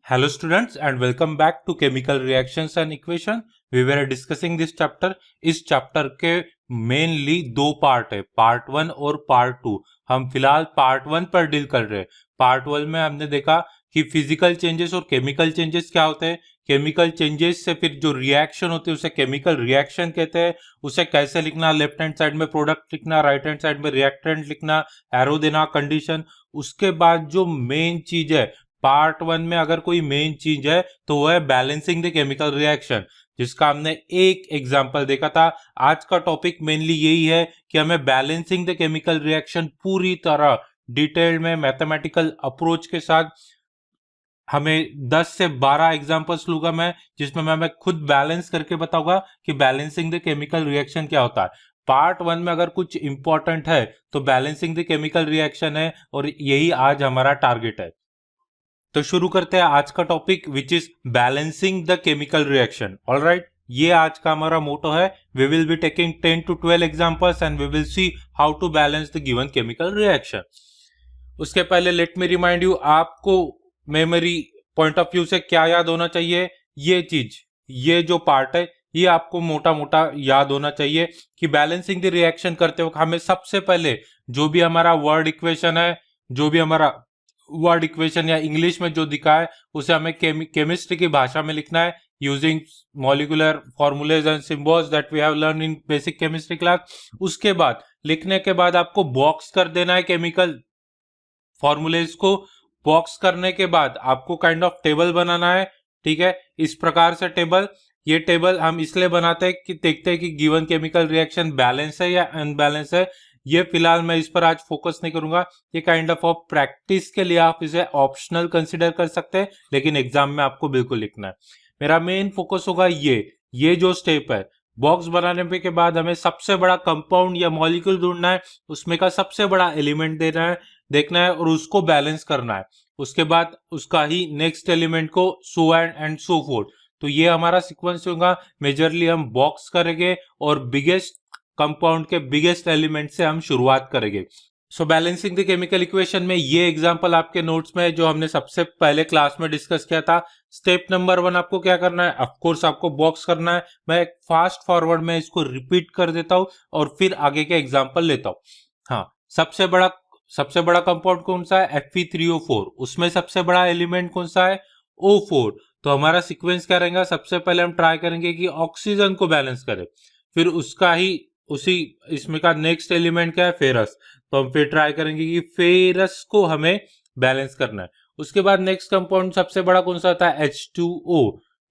Hello students and welcome back to chemical reactions and equation. We were discussing this chapter. इस chapter के mainly दो part है, part 1 और part 2. हम फिलहाल पार्ट 1 पर डील कर रहे हैं. पार्ट 1 में हमने देखा कि फिजिकल चेंजेस और केमिकल चेंजेस क्या होते हैं. केमिकल चेंजेस से फिर जो रिएक्शन होती है उसे केमिकल रिएक्शन कहते हैं. उसे कैसे लिखना, लेफ्ट हैंड साइड में प्रोडक्ट लिखना, राइट हैंड साइड में रिएक्टेंट लिखना, एरो देना, कंडीशन. उसके बाद जो मेन चीज है पार्ट 1 में, अगर कोई मेन चीज है तो वो है बैलेंसिंग द केमिकल रिएक्शन, जिसका हमने एक एग्जांपल देखा था. आज का टॉपिक मेनली यही है कि हमें बैलेंसिंग द केमिकल रिएक्शन पूरी तरह डिटेल में मैथमेटिकल अप्रोच के साथ, हमें 10 से 12 एग्जांपल्स लूंगा मैं, जिसमें मैं हमें खुद बैलेंस करके बताऊंगा कि बैलेंसिंग द केमिकल रिएक्शन क्या होता है. पार्ट 1 में अगर कुछ इंपॉर्टेंट है तो बैलेंसिंग द केमिकल रिएक्शन है, और यही आज हमारा टारगेट है. तो शुरू करते हैं आज का topic, which is balancing the chemical reaction. Alright, ये आज का हमारा मोटो है. We will be taking 10 to 12 examples and we will see how to balance the given chemical reaction. उसके पहले लेट मी रिमाइंड यू, आपको मेमोरी पॉइंट ऑफ व्यू से क्या याद होना चाहिए. ये चीज, ये जो पार्ट है, ये आपको मोटा मोटा याद होना चाहिए कि बैलेंसिंग द रिएक्शन करते वक्त हमें सबसे पहले जो भी हमारा वर्ड इक्वेशन है, जो भी हमारा वर्ड इक्वेशन या इंग्लिश में जो दिखा है उसे हमें केमिस्ट्री की भाषा में लिखना है, using molecular formulae and symbols that we have learn in basic chemistry class. उसके बाद लिखने के बाद आपको बॉक्स कर देना है केमिकल फॉर्मूलेज को. बॉक्स करने के बाद आपको काइंड ऑफ टेबल बनाना है. ठीक है, इस प्रकार से टेबल. ये टेबल हम इसलिए बनाते हैं कि देखते हैं कि गिवन केमिकल रिएक्शन बैलेंस है या अनबैलेंस है. ये फिलहाल मैं इस पर आज फोकस नहीं करूंगा. ये काइंड ऑफ प्रैक्टिस के लिए आप इसे ऑप्शनल कंसिडर कर सकते हैं, लेकिन एग्जाम में आपको बिल्कुल लिखना है. मेरा मेन फोकस होगा ये जो स्टेप है. बॉक्स बनाने के बाद हमें सबसे बड़ा कंपाउंड या मॉलिक्यूल ढूंढना है, उसमें का सबसे बड़ा एलिमेंट देखना है और उसको बैलेंस करना है. उसके बाद उसका ही नेक्स्ट एलिमेंट को सो एंड सो फोर्थ. तो ये हमारा सीक्वेंस होगा. मेजरली हम बॉक्स करेंगे और बिगेस्ट कंपाउंड के बिगेस्ट एलिमेंट से हम शुरुआत करेंगे. सो बैलेंसिंग द केमिकल इक्वेशन में ये एग्जांपल आपके नोट्स में जो हमने सबसे पहले क्लास में डिस्कस किया था. स्टेप नंबर 1 आपको क्या करना है, ऑफ कोर्स आपको बॉक्स करना है. मैं फास्ट फॉरवर्ड में इसको रिपीट कर देता हूं और फिर आगे के एग्जांपल लेता हूं. हाँ, सबसे बड़ा कंपाउंड कौन सा है, Fe3O4. उसमें सबसे बड़ा एलिमेंट कौन सा है, O4. तो हमारा सीक्वेंस क्या रहेगा, सबसे पहले हम ट्राई करेंगे कि ऑक्सीजन को बैलेंस करें, फिर उसका ही उसी इसमें का नेक्स्ट एलिमेंट क्या है, फेरस. तो हम फिर ट्राई करेंगे कि फेरस को हमें बैलेंस करना है. उसके बाद नेक्स्ट कंपाउंड सबसे बड़ा कौन सा आता है, H2O.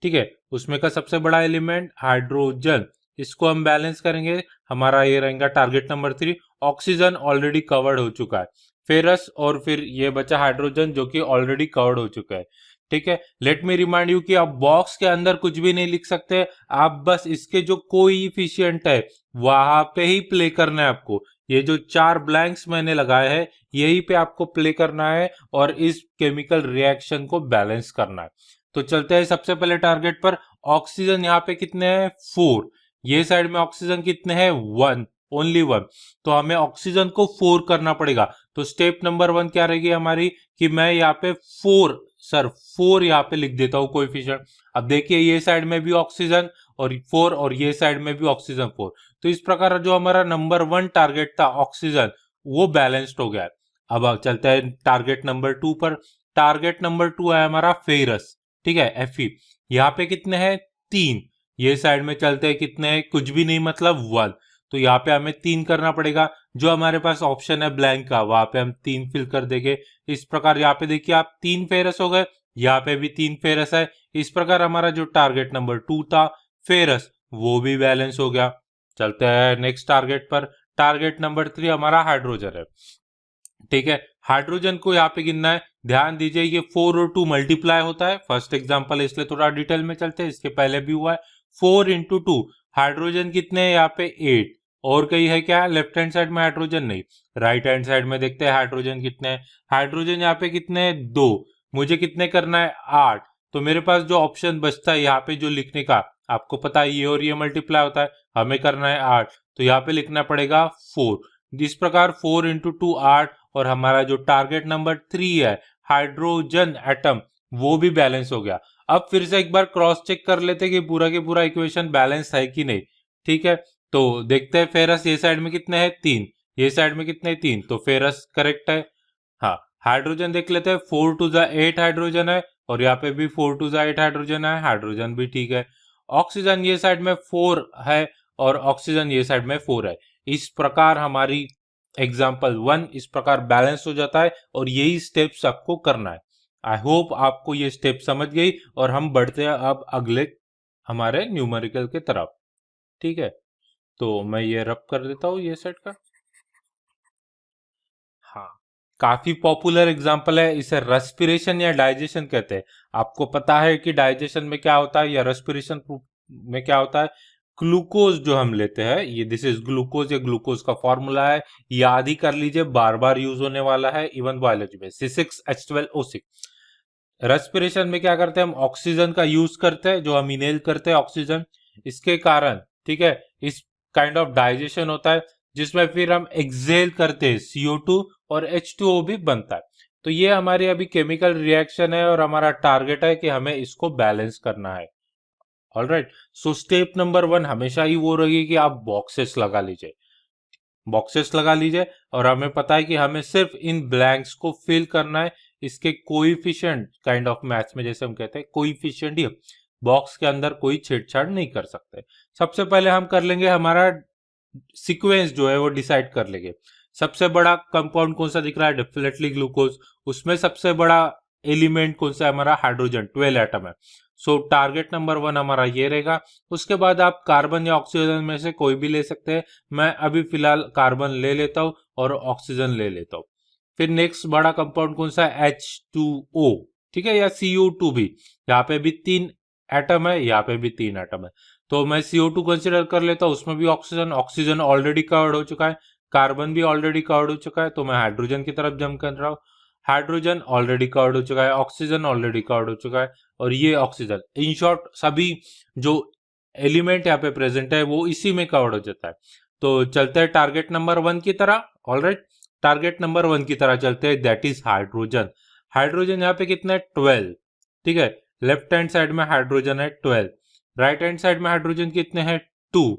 ठीक है, उसमें का सबसे बड़ा एलिमेंट हाइड्रोजन, इसको हम बैलेंस करेंगे. हमारा ये रहेगा target number 3. Oxygen already covered हो चुका है, फेरस और फिर ये बचा हाइड्रोजन जो कि ऑलरेडी कवर्ड हो चुका है. ठीक है, लेट मी रिमाइंड यू कि आप बॉक्स के अंदर कुछ भी नहीं लिख सकते. आप बस इसके जो कोएफिशिएंट है वहां पे ही प्ले करना है आपको. ये जो 4 ब्लैंक्स मैंने लगाए हैं यही पे आपको प्ले करना है और इस केमिकल रिएक्शन को बैलेंस करना है. तो चलते हैं सबसे पहले टारगेट पर. ऑक्सीजन यहाँ पे कितने हैं, 4. ये साइड में ऑक्सीजन कितने हैं, 1, ओनली 1. तो हमें ऑक्सीजन को 4 करना पड़ेगा. तो स्टेप नंबर 1 क्या रहेगी हमारी, कि मैं यहाँ पे 4 यहाँ पे लिख देता हूँ कोएफिशिएंट. अब देखिए ये साइड में भी ऑक्सीजन और 4 और ये साइड में भी ऑक्सीजन 4. तो इस प्रकार जो हमारा नंबर 1 टारगेट था ऑक्सीजन, वो बैलेंस्ड हो गया. अब चलते हैं टारगेट नंबर 2 पर. टारगेट नंबर 2 है हमारा फेरस. ठीक है, Fe. यहाँ पे कितने हैं, 3. ये साइड में चलते हैं, कितने हैं, कुछ भी नहीं, मतलब 1. तो यहाँ पे हमें 3 करना पड़ेगा. जो हमारे पास ऑप्शन है ब्लैंक का, वहां पे हम 3 फिल कर देंगे. इस प्रकार यहाँ पे देखिए आप 3 फेरस हो गए, यहाँ पे भी 3 फेरस है. इस प्रकार हमारा जो टारगेट नंबर 2 था फेरस, वो भी बैलेंस हो गया. चलते हैं नेक्स्ट टारगेट पर. टारगेट नंबर 3 हमारा हाइड्रोजन है. ठीक है, हाइड्रोजन को यहाँ पे गिनना है. ध्यान दीजिए ये 4 और 2 मल्टीप्लाई होता है. फर्स्ट एग्जांपल है इसलिए थोड़ा डिटेल में चलते हैं, इसके पहले भी हुआ है. 4 into 2, हाइड्रोजन कितने हैं यहाँ पे, 8. और कहीं है क्या, लेफ्ट हैंड साइड में हाइड्रोजन नहीं, राइट हैंड साइड में देखते हैं हाइड्रोजन कितने हैं. हाइड्रोजन यहाँ पे कितने हैं, 2. मुझे कितने करना है, 8. तो मेरे पास जो ऑप्शन बचता है यहाँ पे जो लिखने का, आपको पता है ये और ये मल्टीप्लाई होता है, हमें करना है 8. तो यहाँ पे लिखना पड़ेगा 4. इस प्रकार 4 into 2 8. और हमारा जो टारगेट नंबर 3 है हाइड्रोजन एटम, वो भी बैलेंस हो गया। अब फिर से एक बार क्रॉस चेक कर लेते कि पूरा के पूरा इक्वेशन बैलेंस है कि नहीं। ठीक है, तो देखते हैं फेरस ये साइड में कितने हैं, 3, ये साइड में कितने, 3, तो फेरस करेक्ट है। हाँ, हाइड्रोजन देख लेते हैं, 4 टू ज़ा 8 हाइड्रोजन है और यहाँ पे भी 4 टू ज़ा 8 हाइड्रोजन है, हाइड्रोजन भी ठीक है। ऑक्सीजन ये साइड में 4 है और ऑक्सीजन ये साइड में 4 है। इस प्रकार हमारी एग्जाम्पल 1 इस प्रकार बैलेंस हो जाता है और यही स्टेप्स आपको करना है। आई होप आपको ये स्टेप समझ गई और हम बढ़ते हैं अब अगले हमारे न्यूमेरिकल के तरफ। ठीक है, तो मैं ये रब कर देता हूँ ये सेट का। हाँ, काफी पॉपुलर एग्जांपल है, इसे रेस्पिरेशन या डाइजेशन कहते हैं। आपको पता है कि डाइजेशन में क्या होता है या रेस्पिरेशन में क्या होता है। ग्लूकोज जो हम लेते हैं, ये दिस इज ग्लूकोज, या ग्लूकोज का फॉर्मूला है, याद ही कर लीजिए, बार बार यूज होने वाला है इवन बायोलॉजी में, C6H12O6। रेस्पिरेशन में क्या करते हैं, हम ऑक्सीजन का यूज करते हैं, जो हम इनहेल करते हैं ऑक्सीजन, इसके कारण, ठीक है, इस काइंड ऑफ डाइजेशन होता है जिसमें फिर हम एक्सेल करते हैं CO2 और H2O भी बनता है। तो ये हमारी अभी केमिकल रिएक्शन है और हमारा टारगेट है कि हमें इसको बैलेंस करना है। ऑलराइट, सो स्टेप नंबर 1 हमेशा ही वो रहेगी कि आप बॉक्सेस लगा लीजिए, बॉक्सेस लगा लीजिए और हमें पता है कि हमें सिर्फ इन ब्लैंक्स को फिल करना है। इसके कोइफिशिएंट काइंड ऑफ मैथ्स में जैसे हम कहते हैं कोइफिशिएंट ही, बॉक्स के अंदर कोई छेड़छाड़ नहीं कर सकते। सबसे पहले हम कर लेंगे हमारा सीक्वेंस जो है वो डिसाइड कर लेंगे। सबसे बड़ा कंपाउंड कौन सा दिख रहा है, डेफिनेटली ग्लूकोज। उसमें सबसे बड़ा एलिमेंट कौन सा है, हमारा हाइड्रोजन, 12 एटम है। सो टारगेट नंबर 1 हमारा ये रहेगा। उसके बाद आप कार्बन या ऑक्सीजन में से कोई भी ले सकते हैं। मैं अभी फिलहाल कार्बन ले लेता हूं और ऑक्सीजन ले लेता हूं। फिर नेक्स्ट बड़ा कंपाउंड कौन सा है, H2O, ठीक है, या CO2 भी। यहाँ पे भी 3 एटम है, यहाँ पे भी 3 एटम है। तो मैं CO2 कंसिडर कर लेता हूँ, उसमें भी ऑक्सीजन, ऑक्सीजन ऑलरेडी कवर्ड हो चुका है, कार्बन भी ऑलरेडी कवर्ड हो चुका है, तो मैं हाइड्रोजन की तरफ जंप कर रहा हूँ। हाइड्रोजन ऑलरेडी कवर्ड हो चुका है, ऑक्सीजन ऑलरेडी कवर्ड हो चुका है और ये ऑक्सीजन, इन शॉर्ट सभी जो एलिमेंट यहाँ पे प्रेजेंट है वो इसी में कवर्ड हो जाता है। तो चलते हैं टारगेट नंबर 1 की तरह। ऑलराइट, टारगेट नंबर 1 की तरह चलते हैं, दैट इज हाइड्रोजन। हाइड्रोजन यहाँ पे कितना है, 12, ठीक है, लेफ्ट हैंड साइड में हाइड्रोजन है 12, राइट हैंड साइड में हाइड्रोजन कितने हैं, 2,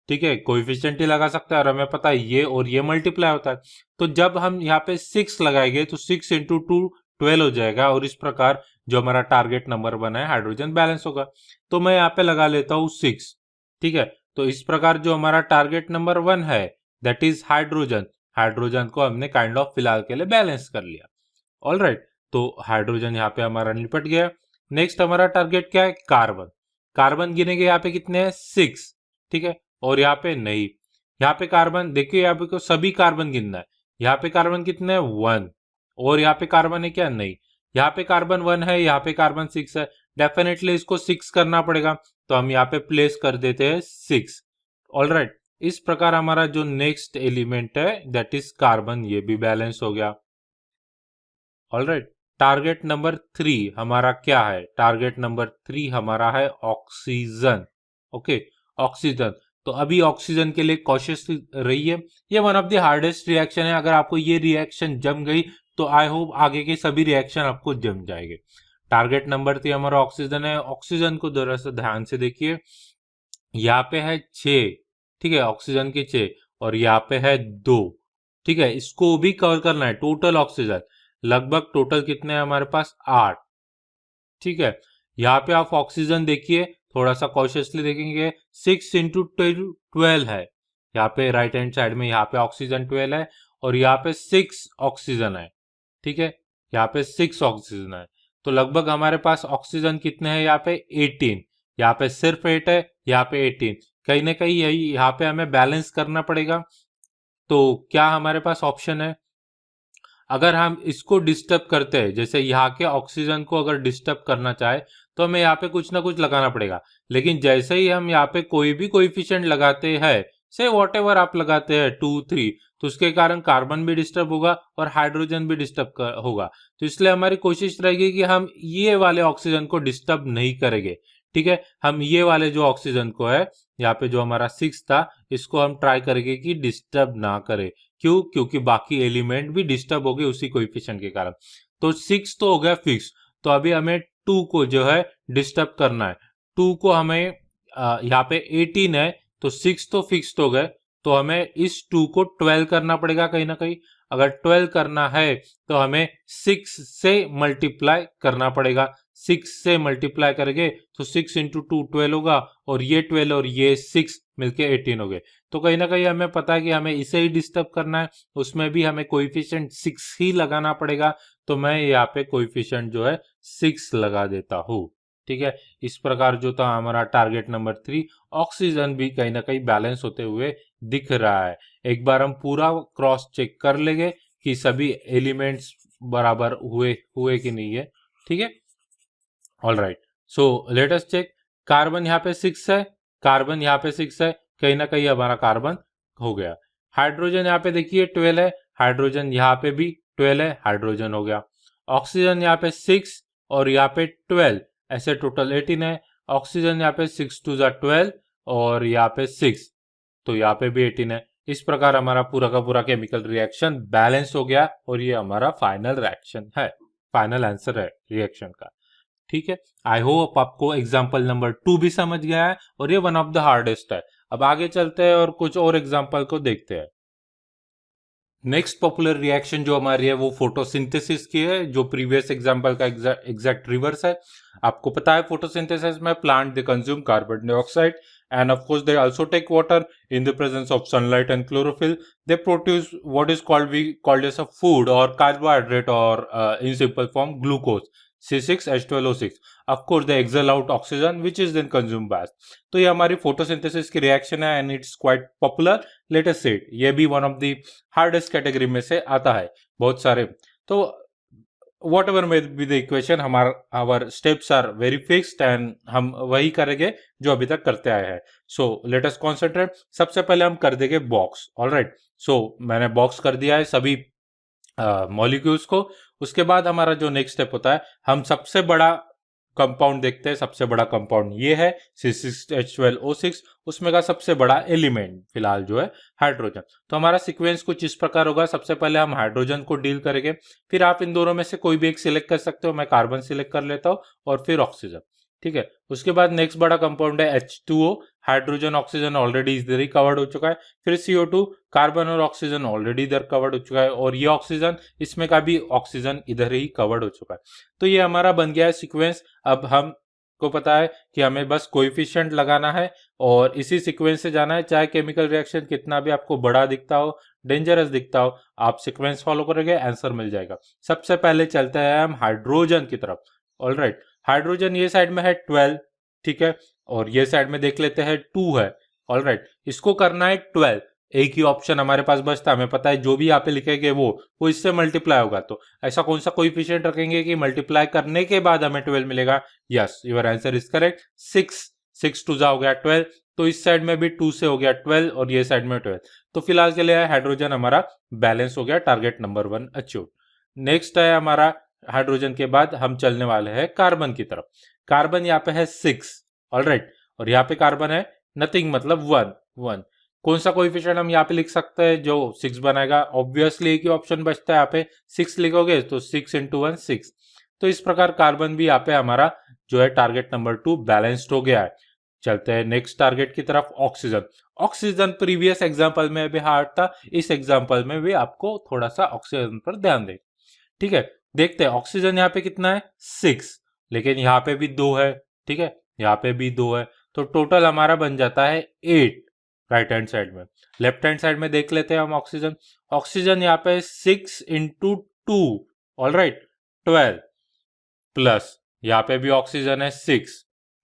ठीक है, कोएफिशिएंट ही लगा सकता है और हमें पता है ये और ये मल्टीप्लाई होता है। तो जब हम यहाँ पे 6 लगाएंगे तो 6 इंटू 2 12 हो जाएगा और इस प्रकार जो हमारा टारगेट नंबर 1 है हाइड्रोजन बैलेंस होगा। तो मैं यहाँ पे लगा लेता हूँ 6, ठीक है। तो इस प्रकार जो हमारा टारगेट नंबर 1 है दैट इज हाइड्रोजन, हाइड्रोजन को हमने काइंड ऑफ फिलहाल के लिए बैलेंस कर लिया। ऑलराइट, तो हाइड्रोजन यहाँ पे हमारा निपट गया। नेक्स्ट हमारा टारगेट क्या है, कार्बन। कार्बन गिनेंगे यहाँ पे कितने हैं, 6, ठीक है, और यहाँ पे नहीं। यहाँ पे कार्बन देखिए, यहाँ पे को सभी कार्बन गिनना है। यहाँ पे कार्बन कितने हैं, 1, और यहाँ पे कार्बन है क्या, नहीं। यहाँ पे कार्बन 1 है, यहाँ पे कार्बन 6 है, डेफिनेटली इसको 6 करना पड़ेगा, तो हम यहाँ पे प्लेस कर देते हैं 6। ऑलराइट, इस प्रकार हमारा जो नेक्स्ट एलिमेंट है दैट इज कार्बन, ये भी बैलेंस हो गया। ऑलराइट, टारगेट नंबर 3 हमारा क्या है, टारगेट नंबर 3 हमारा है ऑक्सीजन। Okay, oxygen. तो अभी ऑक्सीजन के लिए कॉशियस रहिए, ये one of the hardest reaction है। अगर आपको ये रिएक्शन जम गई तो आई होप आगे के सभी रिएक्शन आपको जम जाएंगे। टारगेट नंबर 3 हमारा ऑक्सीजन है। ऑक्सीजन को जरा सा ध्यान से देखिए, यहाँ पे है 6, ठीक है, ऑक्सीजन के 6, और यहाँ पे है 2, ठीक है, इसको भी कवर करना है। टोटल ऑक्सीजन लगभग टोटल कितने हैं हमारे पास, 8, ठीक है। यहाँ पे आप ऑक्सीजन देखिए, थोड़ा सा कॉशियसली देखेंगे, 6 इंटू 12 है। यहाँ पे राइट हैंड साइड में यहाँ पे ऑक्सीजन 12 है और यहाँ पे 6 ऑक्सीजन है, ठीक है, यहाँ पे 6 ऑक्सीजन है। तो लगभग हमारे पास ऑक्सीजन कितने हैं यहाँ पे, 18, यहाँ पे सिर्फ 8 है, यहाँ पे 18, कहीं ना कहीं यही यहाँ पे हमें बैलेंस करना पड़ेगा। तो क्या हमारे पास ऑप्शन है, अगर हम इसको डिस्टर्ब करते हैं, जैसे यहाँ के ऑक्सीजन को अगर डिस्टर्ब करना चाहे तो हमें यहाँ पे कुछ ना कुछ लगाना पड़ेगा। लेकिन जैसे ही हम यहाँ पे कोई भी कोएफिशिएंट लगाते हैं, से वॉट एवर आप लगाते हैं 2 3, तो उसके कारण कार्बन भी डिस्टर्ब होगा और हाइड्रोजन भी डिस्टर्ब होगा। तो इसलिए हमारी कोशिश रहेगी कि हम ये वाले ऑक्सीजन को डिस्टर्ब नहीं करेंगे, ठीक है। हम ये वाले जो ऑक्सीजन को है, यहाँ पे जो हमारा 6 था, इसको हम ट्राई करेंगे कि डिस्टर्ब ना करे। क्यों, क्योंकि बाकी एलिमेंट भी डिस्टर्ब हो गए उसी कोएफिशिएंट के कारण। तो 6 तो हो गया फिक्स। तो अभी हमें 2 को जो है डिस्टर्ब करना है। 2 को हमें यहाँ पे 18 है तो 6 तो फिक्स्ड हो गए, तो हमें इस 2 को 12 करना पड़ेगा कहीं ना कहीं। अगर 12 करना है तो हमें 6 से मल्टीप्लाई करना पड़ेगा। 6 से मल्टीप्लाई करेंगे तो 6 इंटू 2 12 होगा, और ये 12 और ये 6 मिलके 18 हो गए। तो कहीं ना कहीं हमें पता है कि हमें इसे ही डिस्टर्ब करना है, उसमें भी हमें कोएफिशिएंट 6 ही लगाना पड़ेगा। तो मैं यहाँ पे कोएफिशिएंट जो है 6 लगा देता हूँ। ठीक है, इस प्रकार जो था हमारा टारगेट नंबर 3, ऑक्सीजन भी कहीं ना कहीं बैलेंस होते हुए दिख रहा है। एक बार हम पूरा क्रॉस चेक कर लेंगे कि सभी एलिमेंट्स बराबर हुए हुए कि नहीं है। ठीक है, all right, so let us check. Carbon यहाँ पे 6 है, कार्बन यहाँ पे 6 है, कहीं ना कहीं हमारा कार्बन हो गया। हाइड्रोजन यहाँ पे देखिए 12 है, हाइड्रोजन यहाँ पे भी 12 है, हाइड्रोजन हो गया। ऑक्सीजन यहाँ पे 6 और यहाँ पे 12, ऐसे टोटल 18 है। ऑक्सीजन यहाँ पे 6 2 जा 12 और यहाँ पे 6, तो यहाँ पे भी 18 है। इस प्रकार हमारा पूरा का पूरा केमिकल रिएक्शन बैलेंस हो गया, और ये हमारा फाइनल रिएक्शन है, फाइनल आंसर है रिएक्शन का। ठीक है, आई होप आपको एग्जाम्पल नंबर 2 भी समझ गया है, और ये वन ऑफ द हार्डेस्ट है। अब आगे चलते हैं और कुछ और एग्जाम्पल को देखते हैं। नेक्स्ट पॉपुलर रिएक्शन जो हमारी है वो फोटोसिंथेसिस की है, जो प्रीवियस एग्जांपल का एग्जैक्ट रिवर्स है। आपको पता है फोटोसिंथेसिस में plant they consume carbon dioxide and of course they also take water in the presence of sunlight and chlorophyll. They produce what is called as a food or carbohydrate, or in simple form glucose, C6H12O6. Of course they exhale out oxygen which is then consumed by us. तो ये हमारी photosynthesis की reaction है and it's quite popular. Let us say ये भी one of the hardest category में से आता है, बहुत सारे। तो whatever may be the equation, our steps are very fixed and हम वही करेंगे जो अभी तक करते आए हैं। So let us concentrate. सबसे पहले हम कर देंगे बॉक्स। ऑलराइट, सो मैंने बॉक्स कर दिया है सभी मॉलिक्यूल्स को। उसके बाद हमारा जो नेक्स्ट स्टेप होता है, हम सबसे बड़ा कंपाउंड देखते हैं। सबसे बड़ा कंपाउंड ये है C6H12O6, उसमें का सबसे बड़ा एलिमेंट फिलहाल जो है हाइड्रोजन। तो हमारा सीक्वेंस कुछ इस प्रकार होगा। सबसे पहले हम हाइड्रोजन को डील करेंगे, फिर आप इन दोनों में से कोई भी एक सिलेक्ट कर सकते हो। मैं कार्बन सिलेक्ट कर लेता हूँ, और फिर ऑक्सीजन। ठीक है, उसके बाद नेक्स्ट बड़ा कंपाउंड है H2O। हाइड्रोजन ऑक्सीजन ऑलरेडी इधर ही कवर्ड हो चुका है। फिर CO2, कार्बन और ऑक्सीजन ऑलरेडी इधर कवर्ड हो चुका है, और ये ऑक्सीजन, इसमें का भी ऑक्सीजन इधर ही कवर्ड हो चुका है। तो ये हमारा बन गया है सीक्वेंस। अब हम को पता है कि हमें बस कोएफिशिएंट लगाना है और इसी सीक्वेंस से जाना है। चाहे केमिकल रिएक्शन कितना भी आपको बड़ा दिखता हो, डेंजरस दिखता हो, आप सीक्वेंस फॉलो करोगे, आंसर मिल जाएगा। सबसे पहले चलते हैं हम हाइड्रोजन की तरफ। ऑलराइट, हाइड्रोजन ये साइड में है 12, ठीक है, और ये साइड में देख लेते हैं 2 है। ऑलराइट, इसको करना है 12। एक ही ऑप्शन हमारे पास बचता है, हमें पता है जो भी यहाँ पे लिखेंगे वो इससे मल्टीप्लाई होगा। तो ऐसा कौन सा कोएफिशिएंट रखेंगे कि मल्टीप्लाई करने के बाद हमें 12 मिलेगा? Yes, your answer is correct. 6 2 हो गया 12, तो इस साइड में भी 2 से हो गया 12 और ये साइड में 12। तो फिलहाल के लिए हाइड्रोजन हमारा बैलेंस हो गया, टारगेट नंबर 1 अचीव। नेक्स्ट है हमारा हाइड्रोजन के बाद हम चलने वाले हैं कार्बन की तरफ। कार्बन यहाँ पे है 6, ऑलराइट, और यहाँ पे कार्बन है नथिंग, मतलब 1। कौन सा कोएफिशिएंट हम यहाँ पे लिख सकते हैं जो 6 बनाएगा? ऑब्वियसली एक ही ऑप्शन बचता है, यहाँ पे 6 लिखोगे तो 6 × 1 6। तो इस प्रकार कार्बन भी यहाँ पे हमारा जो है टारगेट नंबर 2 बैलेंस्ड हो गया है। चलते हैं नेक्स्ट टारगेट की तरफ, ऑक्सीजन। ऑक्सीजन प्रीवियस एग्जांपल में भी हार्ड था, इस एग्जांपल में भी आपको थोड़ा सा ऑक्सीजन पर ध्यान दें। ठीक है, देखते हैं ऑक्सीजन यहाँ पे कितना है 6, लेकिन यहाँ पे भी 2 है। ठीक है, यहाँ पे भी 2 है, तो टोटल हमारा बन जाता है 8 राइट हैंड साइड में। लेफ्ट हैंड साइड में देख लेते हैं हम ऑक्सीजन। ऑक्सीजन यहाँ पे 6 × 2, ऑलराइट 12, प्लस यहाँ पे भी ऑक्सीजन है 6,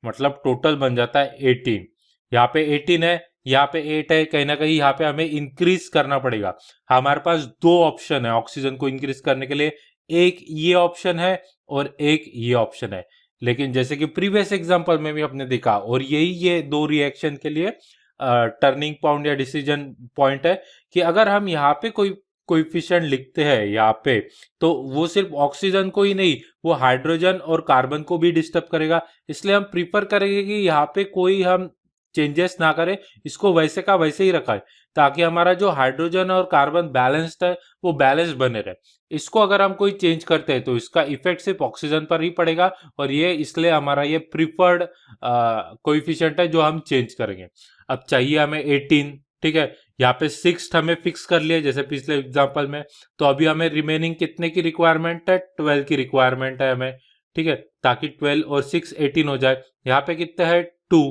मतलब टोटल बन जाता है 18। यहाँ पे 18 है, यहाँ पे 8 है, कहीं ना कहीं यहाँ पे हमें इंक्रीज करना पड़ेगा। हमारे पास 2 ऑप्शन है ऑक्सीजन को इंक्रीज करने के लिए, एक ये ऑप्शन है और एक ये ऑप्शन है। लेकिन जैसे कि प्रीवियस एग्जांपल में भी आपने देखा, और यही ये 2 रिएक्शन के लिए टर्निंग पॉइंट या डिसीजन पॉइंट है कि अगर हम यहाँ पे कोई कोएफिशिएंट लिखते हैं यहाँ पे, तो वो सिर्फ ऑक्सीजन को ही नहीं, वो हाइड्रोजन और कार्बन को भी डिस्टर्ब करेगा। इसलिए हम प्रीफर करेंगे कि यहाँ पे कोई हम चेंजेस ना करें, इसको वैसे का वैसे ही रखा है ताकि हमारा जो हाइड्रोजन और कार्बन बैलेंस्ड है वो बैलेंस बने रहे। इसको अगर हम कोई चेंज करते हैं तो इसका इफेक्ट सिर्फ ऑक्सीजन पर ही पड़ेगा और ये इसलिए हमारा ये प्रिफर्ड कोएफिशिएंट है जो हम चेंज करेंगे। अब चाहिए हमें 18, ठीक है, यहाँ पे 6 हमें फिक्स कर लिया जैसे पिछले एग्जांपल में। तो अभी हमें रिमेनिंग कितने की रिक्वायरमेंट है, 12 की रिक्वायरमेंट है हमें, ठीक है, ताकि 12 और 6 18 हो जाए। यहाँ पे कितना है 2,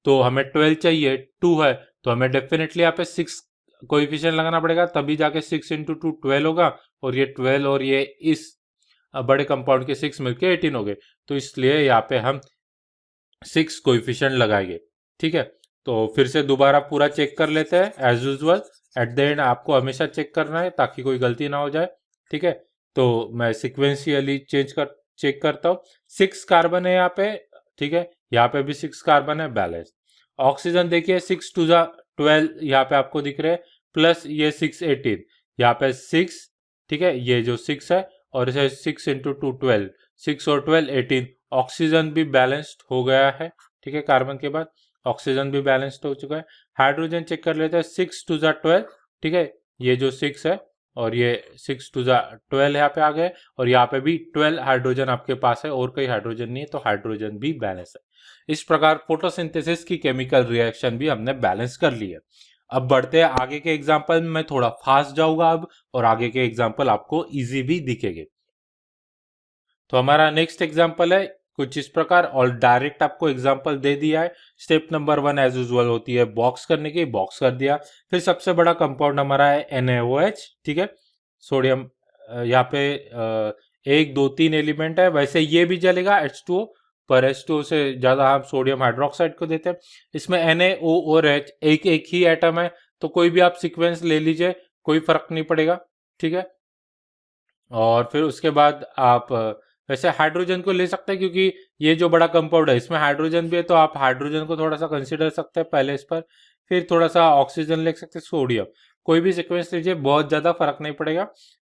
तो हमें 12 चाहिए, 2 है तो हमें डेफिनेटली यहाँ पे 6 कोएफिशिएंट लगाना पड़ेगा, तभी जाके 6 इंटू 2 12 होगा और ये 12 और ये इस बड़े कंपाउंड के 6 मिलके 18 हो गए। तो इसलिए यहाँ पे हम 6 कोएफिशिएंट लगाएंगे, ठीक है। तो फिर से दोबारा पूरा चेक कर लेते हैं as usual. At the end आपको हमेशा चेक करना है ताकि कोई गलती ना हो जाए, ठीक है। तो मैं सिक्वेंशियली चेक करता हूँ। 6 कार्बन है यहाँ पे, ठीक है, यहाँ पे भी 6 कार्बन है बैलेंस। ऑक्सीजन देखिए 6 टू जा 12 यहाँ पे आपको दिख रहे हैं, प्लस ये 6 18, यहाँ पे 6, ठीक है, ये जो 6 है और इसे 6 इंटू 2 12, 6 और 12 18। ऑक्सीजन भी बैलेंस्ड हो गया है, ठीक है, कार्बन के बाद ऑक्सीजन भी बैलेंस्ड हो चुका है। हाइड्रोजन चेक कर लेते हैं, 6 टू जा 12, ठीक है, ये जो 6 है और ये 6 टू जा 12 यहाँ पे आ गए और यहाँ पे भी 12 हाइड्रोजन आपके पास है और कोई हाइड्रोजन नहीं है, तो हाइड्रोजन भी बैलेंस है। इस प्रकार फोटोसिंथेसिस की केमिकल रिएक्शन भी हमने बैलेंस कर ली है। अब बढ़ते हैं आगे के एग्जाम्पल में, मैं थोड़ा फास्ट जाऊंगा अब और आगे के एग्जाम्पल आपको इजी भी दिखेंगे। तो हमारा नेक्स्ट एग्जाम्पल है कुछ इस प्रकार और डायरेक्ट आपको एग्जाम्पल दे दिया है। स्टेप नंबर 1 एज यूजुअल होती है बॉक्स करने की, बॉक्स कर दिया। फिर सबसे बड़ा कंपाउंड हमारा है NaOH, ठीक है, सोडियम। यहाँ पे 1 2 3 एलिमेंट है, वैसे ये भी चलेगा H2O, पर H2O से ज्यादा हम सोडियम हाइड्रोक्साइड को देते हैं। इसमें NaO और H एक एक ही एटम है, तो कोई भी आप सीक्वेंस ले लीजिए, कोई फर्क नहीं पड़ेगा, ठीक है। और फिर उसके बाद आप वैसे हाइड्रोजन को ले सकते हैं क्योंकि ये जो बड़ा कंपाउंड है इसमें हाइड्रोजन भी है, तो आप हाइड्रोजन को थोड़ा सा कंसिडर सकते हैं पहले इस पर। फिर थोड़ा सा ऑक्सीजन ले सकते हैं, सोडियम, कोई भी सीक्वेंस लीजिए, बहुत ज्यादा फर्क नहीं पड़ेगा।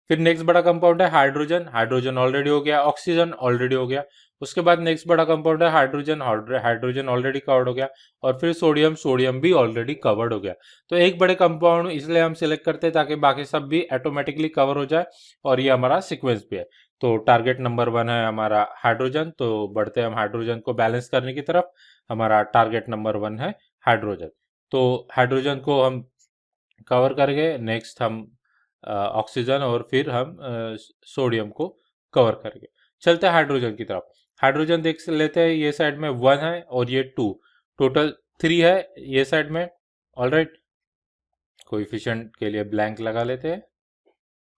फिर नेक्स्ट बड़ा कंपाउंड है हाइड्रोजन, हाइड्रोजन ऑलरेडी हो गया, ऑक्सीजन ऑलरेडी हो गया। उसके बाद नेक्स्ट बड़ा कंपाउंड है हाइड्रोजन, हाइड्रोजन ऑलरेडी कवर्ड हो गया। और फिर सोडियम, सोडियम भी ऑलरेडी कवर्ड हो गया। तो एक बड़े कंपाउंड इसलिए हम सिलेक्ट करते हैं ताकि बाकी सब भी ऑटोमेटिकली कवर हो जाए और ये हमारा सीक्वेंस भी है। तो टारगेट नंबर 1 है हमारा हाइड्रोजन, तो बढ़ते हैं हम हाइड्रोजन को बैलेंस करने की तरफ। हमारा टारगेट नंबर 1 है हाइड्रोजन। तो हाइड्रोजन को हम कवर करेंगे, नेक्स्ट हम ऑक्सीजन और फिर हम सोडियम को कवर करेंगे। चलते हैं हाइड्रोजन की तरफ। हाइड्रोजन देख लेते हैं, ये साइड में 1 है और ये 2, टोटल 3 है ये साइड में। ऑलराइट, कोएफिशिएंट के लिए ब्लैंक लगा लेते हैं।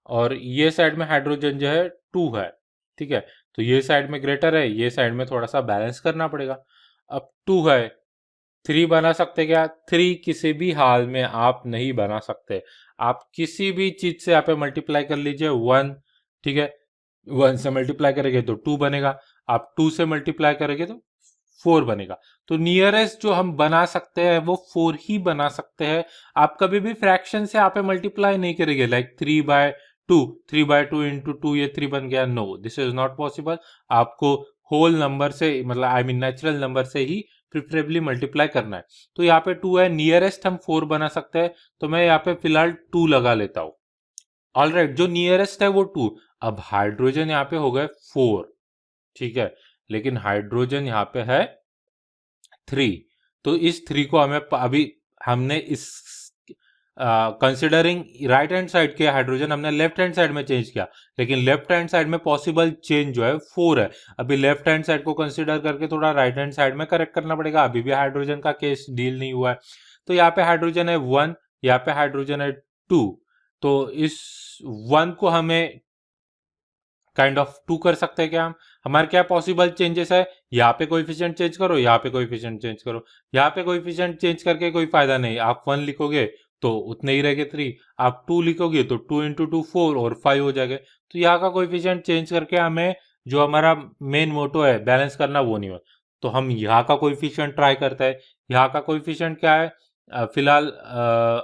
और ये साइड में हाइड्रोजन जो है 2 है, ठीक है, तो ये साइड में ग्रेटर है, ये साइड में थोड़ा सा बैलेंस करना पड़ेगा। अब 2 है, 3 बना सकते क्या? 3 किसी भी हाल में आप नहीं बना सकते। आप किसी भी चीज से यहाँ पे मल्टीप्लाई कर लीजिए 1, ठीक है, 1 से मल्टीप्लाई करेंगे तो 2 बनेगा, आप 2 से मल्टीप्लाई करेंगे तो 4 बनेगा। तो नियरेस्ट जो हम बना सकते हैं वो 4 ही बना सकते हैं। आप कभी भी फ्रैक्शन से यहाँ पे मल्टीप्लाई नहीं करेंगे, लाइक 3/2, 3/2 इंटू 2 ये 3 बन गया, no, this is not possible. आपको होल नंबर से, मतलब आई मीन नेचुरल नंबर से ही प्रिफरेबली मल्टीप्लाई करना है। तो यहाँ पे 2 है, नियरेस्ट हम 4 बना सकते हैं, तो मैं यहाँ पे फिलहाल 2 लगा लेता हूँ। ऑलराइट, जो नियरेस्ट है वो 2। अब हाइड्रोजन यहाँ पे हो गए 4, ठीक है, लेकिन हाइड्रोजन यहाँ पे है 3। तो इस 3 को हमें अभी हमने इस कंसिडरिंग राइट हैंड साइड के हाइड्रोजन हमने लेफ्ट हैंड साइड में चेंज किया, लेकिन लेफ्ट हैंड साइड में पॉसिबल चेंज जो है 4 है। अभी लेफ्ट हैंड साइड को कंसिडर करके थोड़ा राइट हैंड साइड में करेक्ट करना पड़ेगा, अभी भी हाइड्रोजन का केस डील नहीं हुआ है। तो यहाँ पे हाइड्रोजन है 1, यहाँ पे हाइड्रोजन है 2, तो इस 1 को हमें काइंड ऑफ 2 कर सकते हैं क्या हम? हमारे क्या पॉसिबल चेंजेस है? यहाँ पे कोएफिशिएंट चेंज करो, यहाँ पे कोएफिशिएंट चेंज करो। यहाँ पे कोएफिशिएंट चेंज करके कोई फायदा नहीं, आप 1 लिखोगे तो उतने ही रहेंगे 3, आप 2 लिखोगे तो 2 इंटू 2 4 और 5 हो जाएगा। तो यहाँ का कोएफिशिएंट चेंज करके हमें जो हमारा मेन मोटो है बैलेंस करना वो नहीं हो। तो हम यहाँ का कोएफिशिएंट ट्राई करते हैं। यहाँ का कोएफिशिएंट क्या है? फिलहाल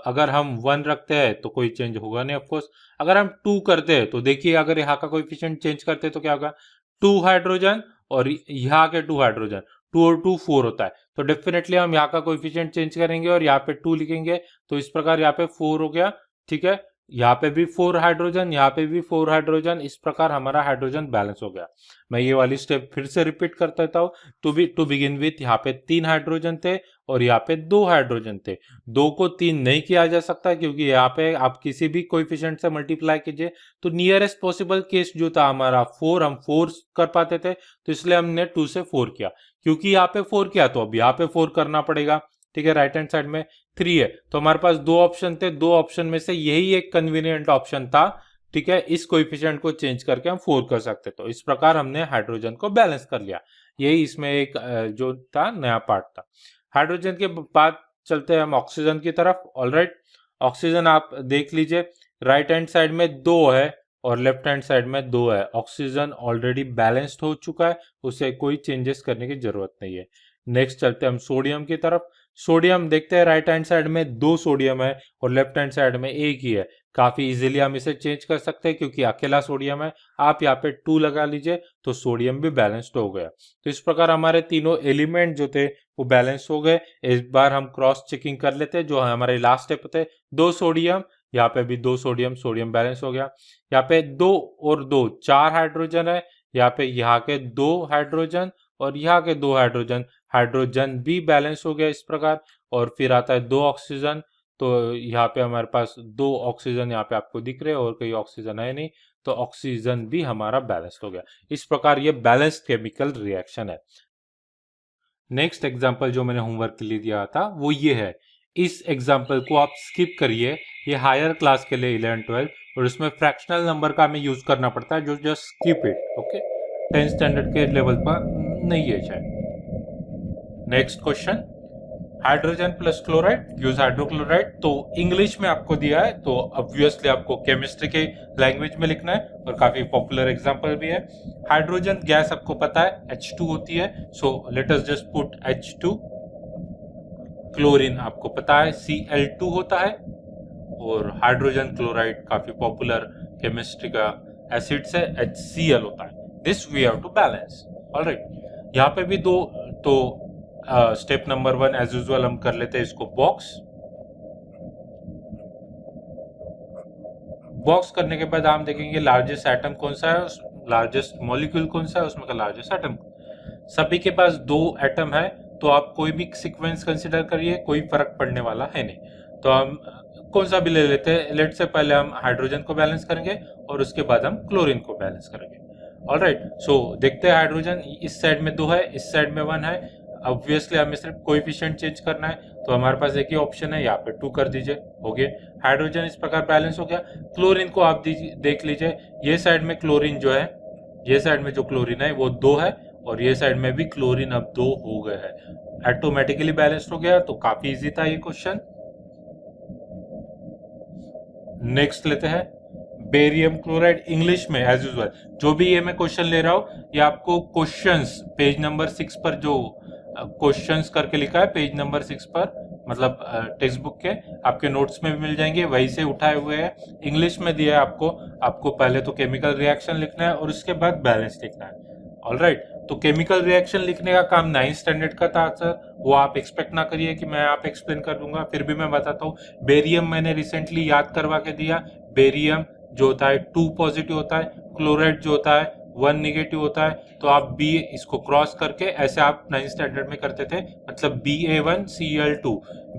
अगर हम 1 रखते हैं तो कोई चेंज होगा नहीं ऑफकोर्स। अगर हम 2 करते हैं तो देखिए, अगर यहाँ का कोएफिशिएंट चेंज करते हैं तो क्या होगा? 2 हाइड्रोजन और यहाँ के 2 हाइड्रोजन, 2 और 2 4 होता है, तो डेफिनेटली हम यहाँ का कोएफिशिएंट चेंज करेंगे और यहाँ पे 2 लिखेंगे, तो इस प्रकार यहाँ पे 4 हो गया। ठीक है, यहाँ पे भी 4 हाइड्रोजन, यहाँ पे भी 4 हाइड्रोजन, इस प्रकार हमारा हाइड्रोजन बैलेंस हो गया। मैं ये वाली स्टेप फिर से रिपीट कर देता हूँ। टू बिगिन विथ यहाँ पे 3 हाइड्रोजन थे और यहाँ पे 2 हाइड्रोजन थे। 2 को 3 नहीं किया जा सकता क्योंकि यहाँ पे आप किसी भी कोएफिशिएंट से मल्टीप्लाई कीजिए, तो नियरेस्ट पॉसिबल केस जो था हमारा 4, हम 4 कर पाते थे, तो इसलिए हमने 2 से 4 किया। क्योंकि यहाँ पे 4 किया तो अब यहाँ पे 4 करना पड़ेगा। ठीक है, राइट हैंड साइड में 3 है, तो हमारे पास 2 ऑप्शन थे, 2 ऑप्शन में से यही एक कन्वीनियंट ऑप्शन था। ठीक है, इस कोएफिशिएंट को चेंज करके हम 4 कर सकते, तो इस प्रकार हमने हाइड्रोजन को बैलेंस कर लिया। यही इसमें एक जो था नया पार्ट था। हाइड्रोजन के बाद चलते हैं हम ऑक्सीजन की तरफ। ऑलराइट, ऑक्सीजन आप देख लीजिए, राइट हैंड साइड में 2 है और लेफ्ट हैंड साइड में 2 है। ऑक्सीजन ऑलरेडी बैलेंस्ड हो चुका है, उसे कोई चेंजेस करने की जरूरत नहीं है। नेक्स्ट चलते हैं हम सोडियम की तरफ। सोडियम देखते हैं, राइट हैंड साइड में 2 सोडियम है और लेफ्ट हैंड साइड में 1 ही है। काफी इजीली हम इसे चेंज कर सकते हैं क्योंकि अकेला सोडियम है। आप यहाँ पे 2 लगा लीजिए तो सोडियम भी बैलेंस्ड हो गया। तो इस प्रकार हमारे तीनों एलिमेंट जो थे वो बैलेंस हो गए। इस बार हम क्रॉस चेकिंग कर लेते हैं, जो हमारे लास्ट स्टेप थे। 2 सोडियम, यहाँ पे भी 2 सोडियम, सोडियम बैलेंस हो गया। यहाँ पे 2 और 2 4 हाइड्रोजन है, यहाँ पे यहाँ के 2 हाइड्रोजन और यहाँ के 2 हाइड्रोजन, हाइड्रोजन भी बैलेंस हो गया इस प्रकार। और फिर आता है 2 ऑक्सीजन, तो यहाँ पे हमारे पास 2 ऑक्सीजन यहाँ पे आपको दिख रहे हैं और कोई ऑक्सीजन है नहीं, तो ऑक्सीजन भी हमारा बैलेंस हो गया। इस प्रकार ये बैलेंस्ड केमिकल रिएक्शन है। नेक्स्ट एग्जाम्पल जो मैंने होमवर्क के लिए दिया था वो ये है। इस एग्जाम्पल को आप स्किप करिए, ये हायर क्लास के लिए 11 12 और इसमें फ्रैक्शनल नंबर का हमें यूज करना पड़ता है, जो just skip it. Okay, 10th standard के लेवल पर नहीं है शायद। Next question, hydrogen plus chloride use hydrochloride. तो इंग्लिश में आपको दिया है, तो ऑब्वियसली आपको केमिस्ट्री के लैंग्वेज में लिखना है और काफी पॉपुलर एग्जांपल भी है। हाइड्रोजन गैस आपको पता है H2 होती है, so let us just put H2। Chlorine आपको पता है Cl2 होता है और हाइड्रोजन क्लोराइड काफी पॉपुलर केमिस्ट्री का एसिड्स है, HCl होता है। This we have to balance. Alright, यहाँ पे भी दो, तो स्टेप नंबर 1 एज यूजुअल हम कर लेते हैं इसको बॉक्स। बॉक्स करने के बाद हम देखेंगे लार्जेस्ट एटम कौन सा है, लार्जेस्ट मॉलिक्यूल कौन सा है, उसमें का लार्जेस्ट एटम। सभी के पास 2 एटम है, तो आप कोई भी सीक्वेंस कंसीडर करिए, कोई फर्क पड़ने वाला है नहीं। तो हम कौन सा भी ले लेते हैं। लेट से पहले हम हाइड्रोजन को बैलेंस करेंगे और उसके बाद हम क्लोरीन को बैलेंस करेंगे। ऑलराइट, सो देखते हैं हाइड्रोजन इस साइड में 2 है, इस साइड में 1 है। ऑब्वियसली हमें सिर्फ कोएफिशिएंट चेंज करना है, तो हमारे पास एक ही ऑप्शन है, यहाँ पे 2 कर दीजिए, हो गया। हाइड्रोजन इस प्रकार बैलेंस हो गया। क्लोरीन को आप देख लीजिए, ये साइड में क्लोरीन जो है, ये साइड में जो क्लोरीन है वो 2 है और ये साइड में भी क्लोरीन अब 2 हो गए हैं, ऑटोमेटिकली बैलेंस्ड हो गया। तो काफी इजी था ये क्वेश्चन। नेक्स्ट लेते हैं बेरियम क्लोराइड। इंग्लिश में एज यूजुअल जो भी ये मैं क्वेश्चन ले रहा हूं, ये आपको क्वेश्चंस पेज नंबर 6 पर जो क्वेश्चंस करके लिखा है, पेज नंबर 6 पर, मतलब टेक्स्ट बुक के आपके नोट्स में भी मिल जाएंगे, वहीं से उठाए हुए हैं। इंग्लिश में दिया है आपको पहले तो केमिकल रिएक्शन लिखना है और उसके बाद बैलेंस लिखना है। ऑलराइट, तो केमिकल रिएक्शन लिखने का काम 9th स्टैंडर्ड का था सर, वो आप एक्सपेक्ट ना करिए कि मैं आप एक्सप्लेन कर दूंगा, फिर भी मैं बताता हूँ। बेरियम मैंने रिसेंटली याद करवा के दिया। बेरियम जो होता है 2 पॉजिटिव होता है, क्लोराइड जो होता है 1 निगेटिव होता है। तो आप बी इसको क्रॉस करके ऐसे आप 9th स्टैंडर्ड में करते थे, मतलब Ba1Cl2,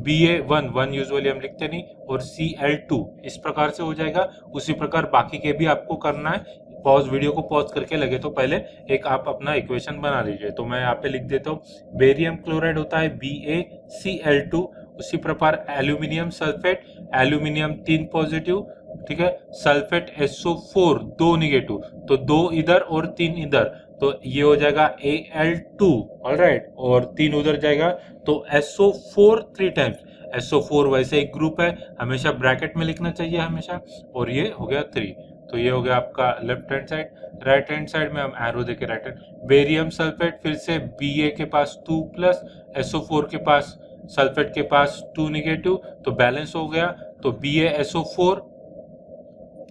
Ba1 यूजुअली हम लिखते नहीं, और Cl2 इस प्रकार से हो जाएगा। उसी प्रकार बाकी के भी आपको करना है। पॉज, वीडियो को पॉज करके लगे तो पहले एक आप अपना इक्वेशन बना लीजिए। तो मैं यहाँ पे लिख देता हूँ, बेरियम क्लोराइड होता है BaCl2। उसी प्रकार एल्यूमिनियम सल्फेट, एल्यूमिनियम 3 पॉजिटिव, ठीक है, सल्फेट SO4 2 निगेटिव, तो 2 इधर और 3 इधर, तो ये हो जाएगा Al2। ऑलराइट, और 3 उधर जाएगा तो SO4 3 टाइम्स। SO4 वैसे एक ग्रुप है, हमेशा ब्रैकेट में लिखना चाहिए हमेशा, और ये हो गया 3। तो ये हो गया आपका left hand side. Right hand side में हम एरो देके राइट हैंड, बेरियम सल्फेट फिर से Ba के पास 2 प्लस, SO4 के पास, सल्फेट के पास 2 निगेटिव, तो बैलेंस हो गया। तो BaSO4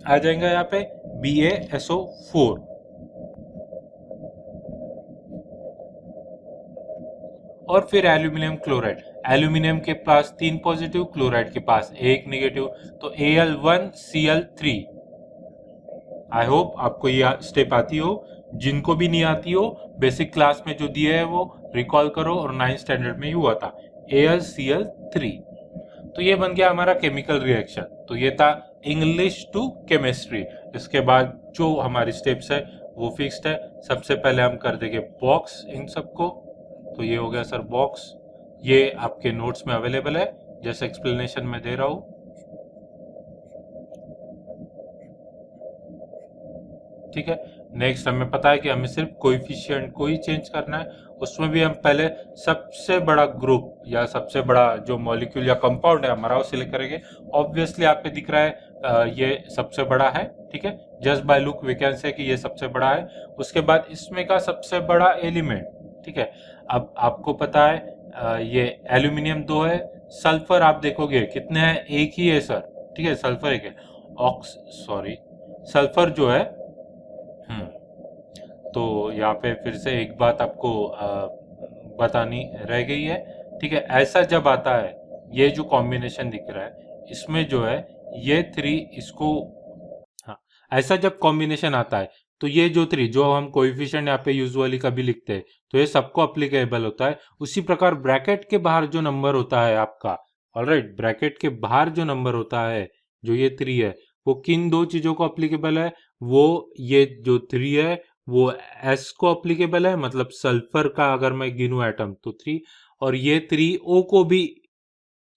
आ जाएगा यहाँ पे, BaSO4। और फिर एल्यूमिनियम क्लोराइड, एल्यूमिनियम के पास 3 पॉजिटिव, क्लोराइड के पास 1 निगेटिव, तो Al1Cl3। आई होप आपको ये स्टेप आती हो, जिनको भी नहीं आती हो बेसिक क्लास में जो दिया है वो रिकॉल करो, और 9th स्टैंडर्ड में ही हुआ था AlCl3। तो ये बन गया हमारा केमिकल रिएक्शन। तो ये था इंग्लिश टू केमिस्ट्री। इसके बाद जो हमारी स्टेप्स है वो फिक्स्ड है। सबसे पहले हम कर देंगे बॉक्स इन सबको। तो ये हो गया सर बॉक्स, ये आपके नोट्स में अवेलेबल है जैसे एक्सप्लेनेशन में दे रहा हूं। ठीक है, नेक्स्ट हमें पता है कि हमें सिर्फ कोएफिशिएंट को ही चेंज करना है। उसमें भी हम पहले सबसे बड़ा ग्रुप या सबसे बड़ा जो मॉलिक्यूल या कंपाउंड है हमारा वो सिलेक्ट करेंगे। ऑब्वियसली आप पे दिख रहा है ये सबसे बड़ा है। ठीक है, just by look we can say कि ये सबसे बड़ा है। उसके बाद इसमें का सबसे बड़ा एलिमेंट, ठीक है, अब आपको पता है ये एल्यूमिनियम 2 है, सल्फर आप देखोगे कितने हैं, एक ही है सर। ठीक है, सल्फर एक है। सल्फर जो है तो यहाँ पे फिर से एक बात आपको बतानी रह गई है। ठीक है, ऐसा जब आता है, ये जो कॉम्बिनेशन दिख रहा है इसमें जो है ये 3 इसको, हाँ, ऐसा जब कॉम्बिनेशन आता है तो ये जो 3 जो हम कोएफिशिएंट यहाँ पे यूजुअली कभी लिखते हैं तो ये सबको अप्लीकेबल होता है। उसी प्रकार ब्रैकेट के बाहर जो नंबर होता है आपका, ऑलराइट, ब्रैकेट के बाहर जो नंबर होता है जो ये 3 है वो किन 2 चीजों को अप्लीकेबल है, वो ये जो 3 है वो एस को अप्लीकेबल है, मतलब सल्फर का अगर मैं गिनूं एटम तो 3, और ये 3 ओ को भी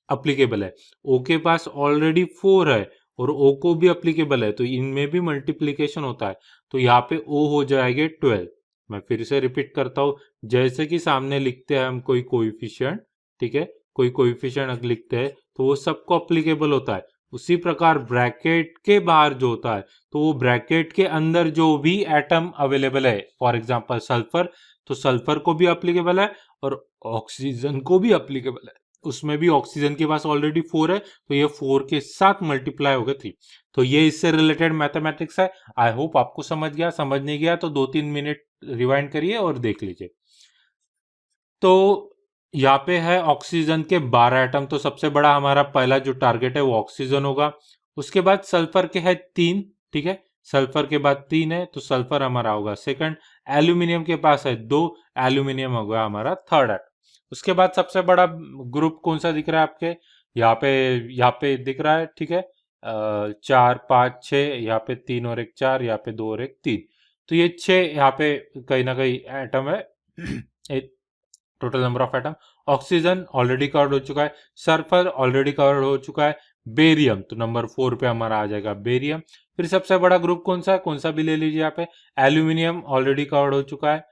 अप्लीकेबल है। ओ के पास ऑलरेडी 4 है और ओ को भी अप्लीकेबल है, तो इनमें भी मल्टीप्लीकेशन होता है। तो यहाँ पे ओ हो जाएंगे 12। मैं फिर से रिपीट करता हूं, जैसे कि सामने लिखते हैं हम कोई कोएफिशिएंट, ठीक है, कोई कोएफिशिएंट लिखते हैं तो वो सबको अप्लीकेबल होता है। उसी प्रकार ब्रैकेट के बाहर जो होता है तो वो ब्रैकेट के अंदर जो भी एटम अवेलेबल है, फॉर एग्जांपल सल्फर, तो सल्फर को भी अप्लीकेबल है और ऑक्सीजन को भी अप्लीकेबल है। उसमें भी ऑक्सीजन के पास ऑलरेडी 4 है तो ये 4 के साथ मल्टीप्लाई हो गया 3। तो ये इससे रिलेटेड मैथमेटिक्स है। आई होप आपको समझ गया, समझ नहीं गया तो 2-3 मिनट रिवाइंड करिए और देख लीजिए। तो यहाँ पे है ऑक्सीजन के 12 एटम, तो सबसे बड़ा हमारा पहला जो टारगेट है वो ऑक्सीजन होगा। उसके बाद सल्फर के है 3, ठीक है, सल्फर के बाद 3 है तो सल्फर हमारा होगा सेकंड। एल्यूमिनियम के पास है 2, एल्यूमिनियम होगा हमारा थर्ड एटम। उसके बाद सबसे बड़ा ग्रुप कौन सा दिख रहा है आपके यहाँ पे दिख रहा है, ठीक है, 4 5 6, यहाँ पे 3 और 1 4, यहाँ पे 2 और 1 3, तो ये 6 यहाँ पे कहीं ना कहीं एटम है। Total number of atom. Oxygen already covered हो चुका है, सल्फर ऑलरेडी कवर्ड हो चुका है, बेरियम तो नंबर 4 पे हमारा आ जाएगा बेरियम। फिर सबसे बड़ा ग्रुप कौन सा है, कौन सा भी ले लीजिए यहाँ पे, एल्यूमिनियम ऑलरेडी कवर्ड हो चुका है,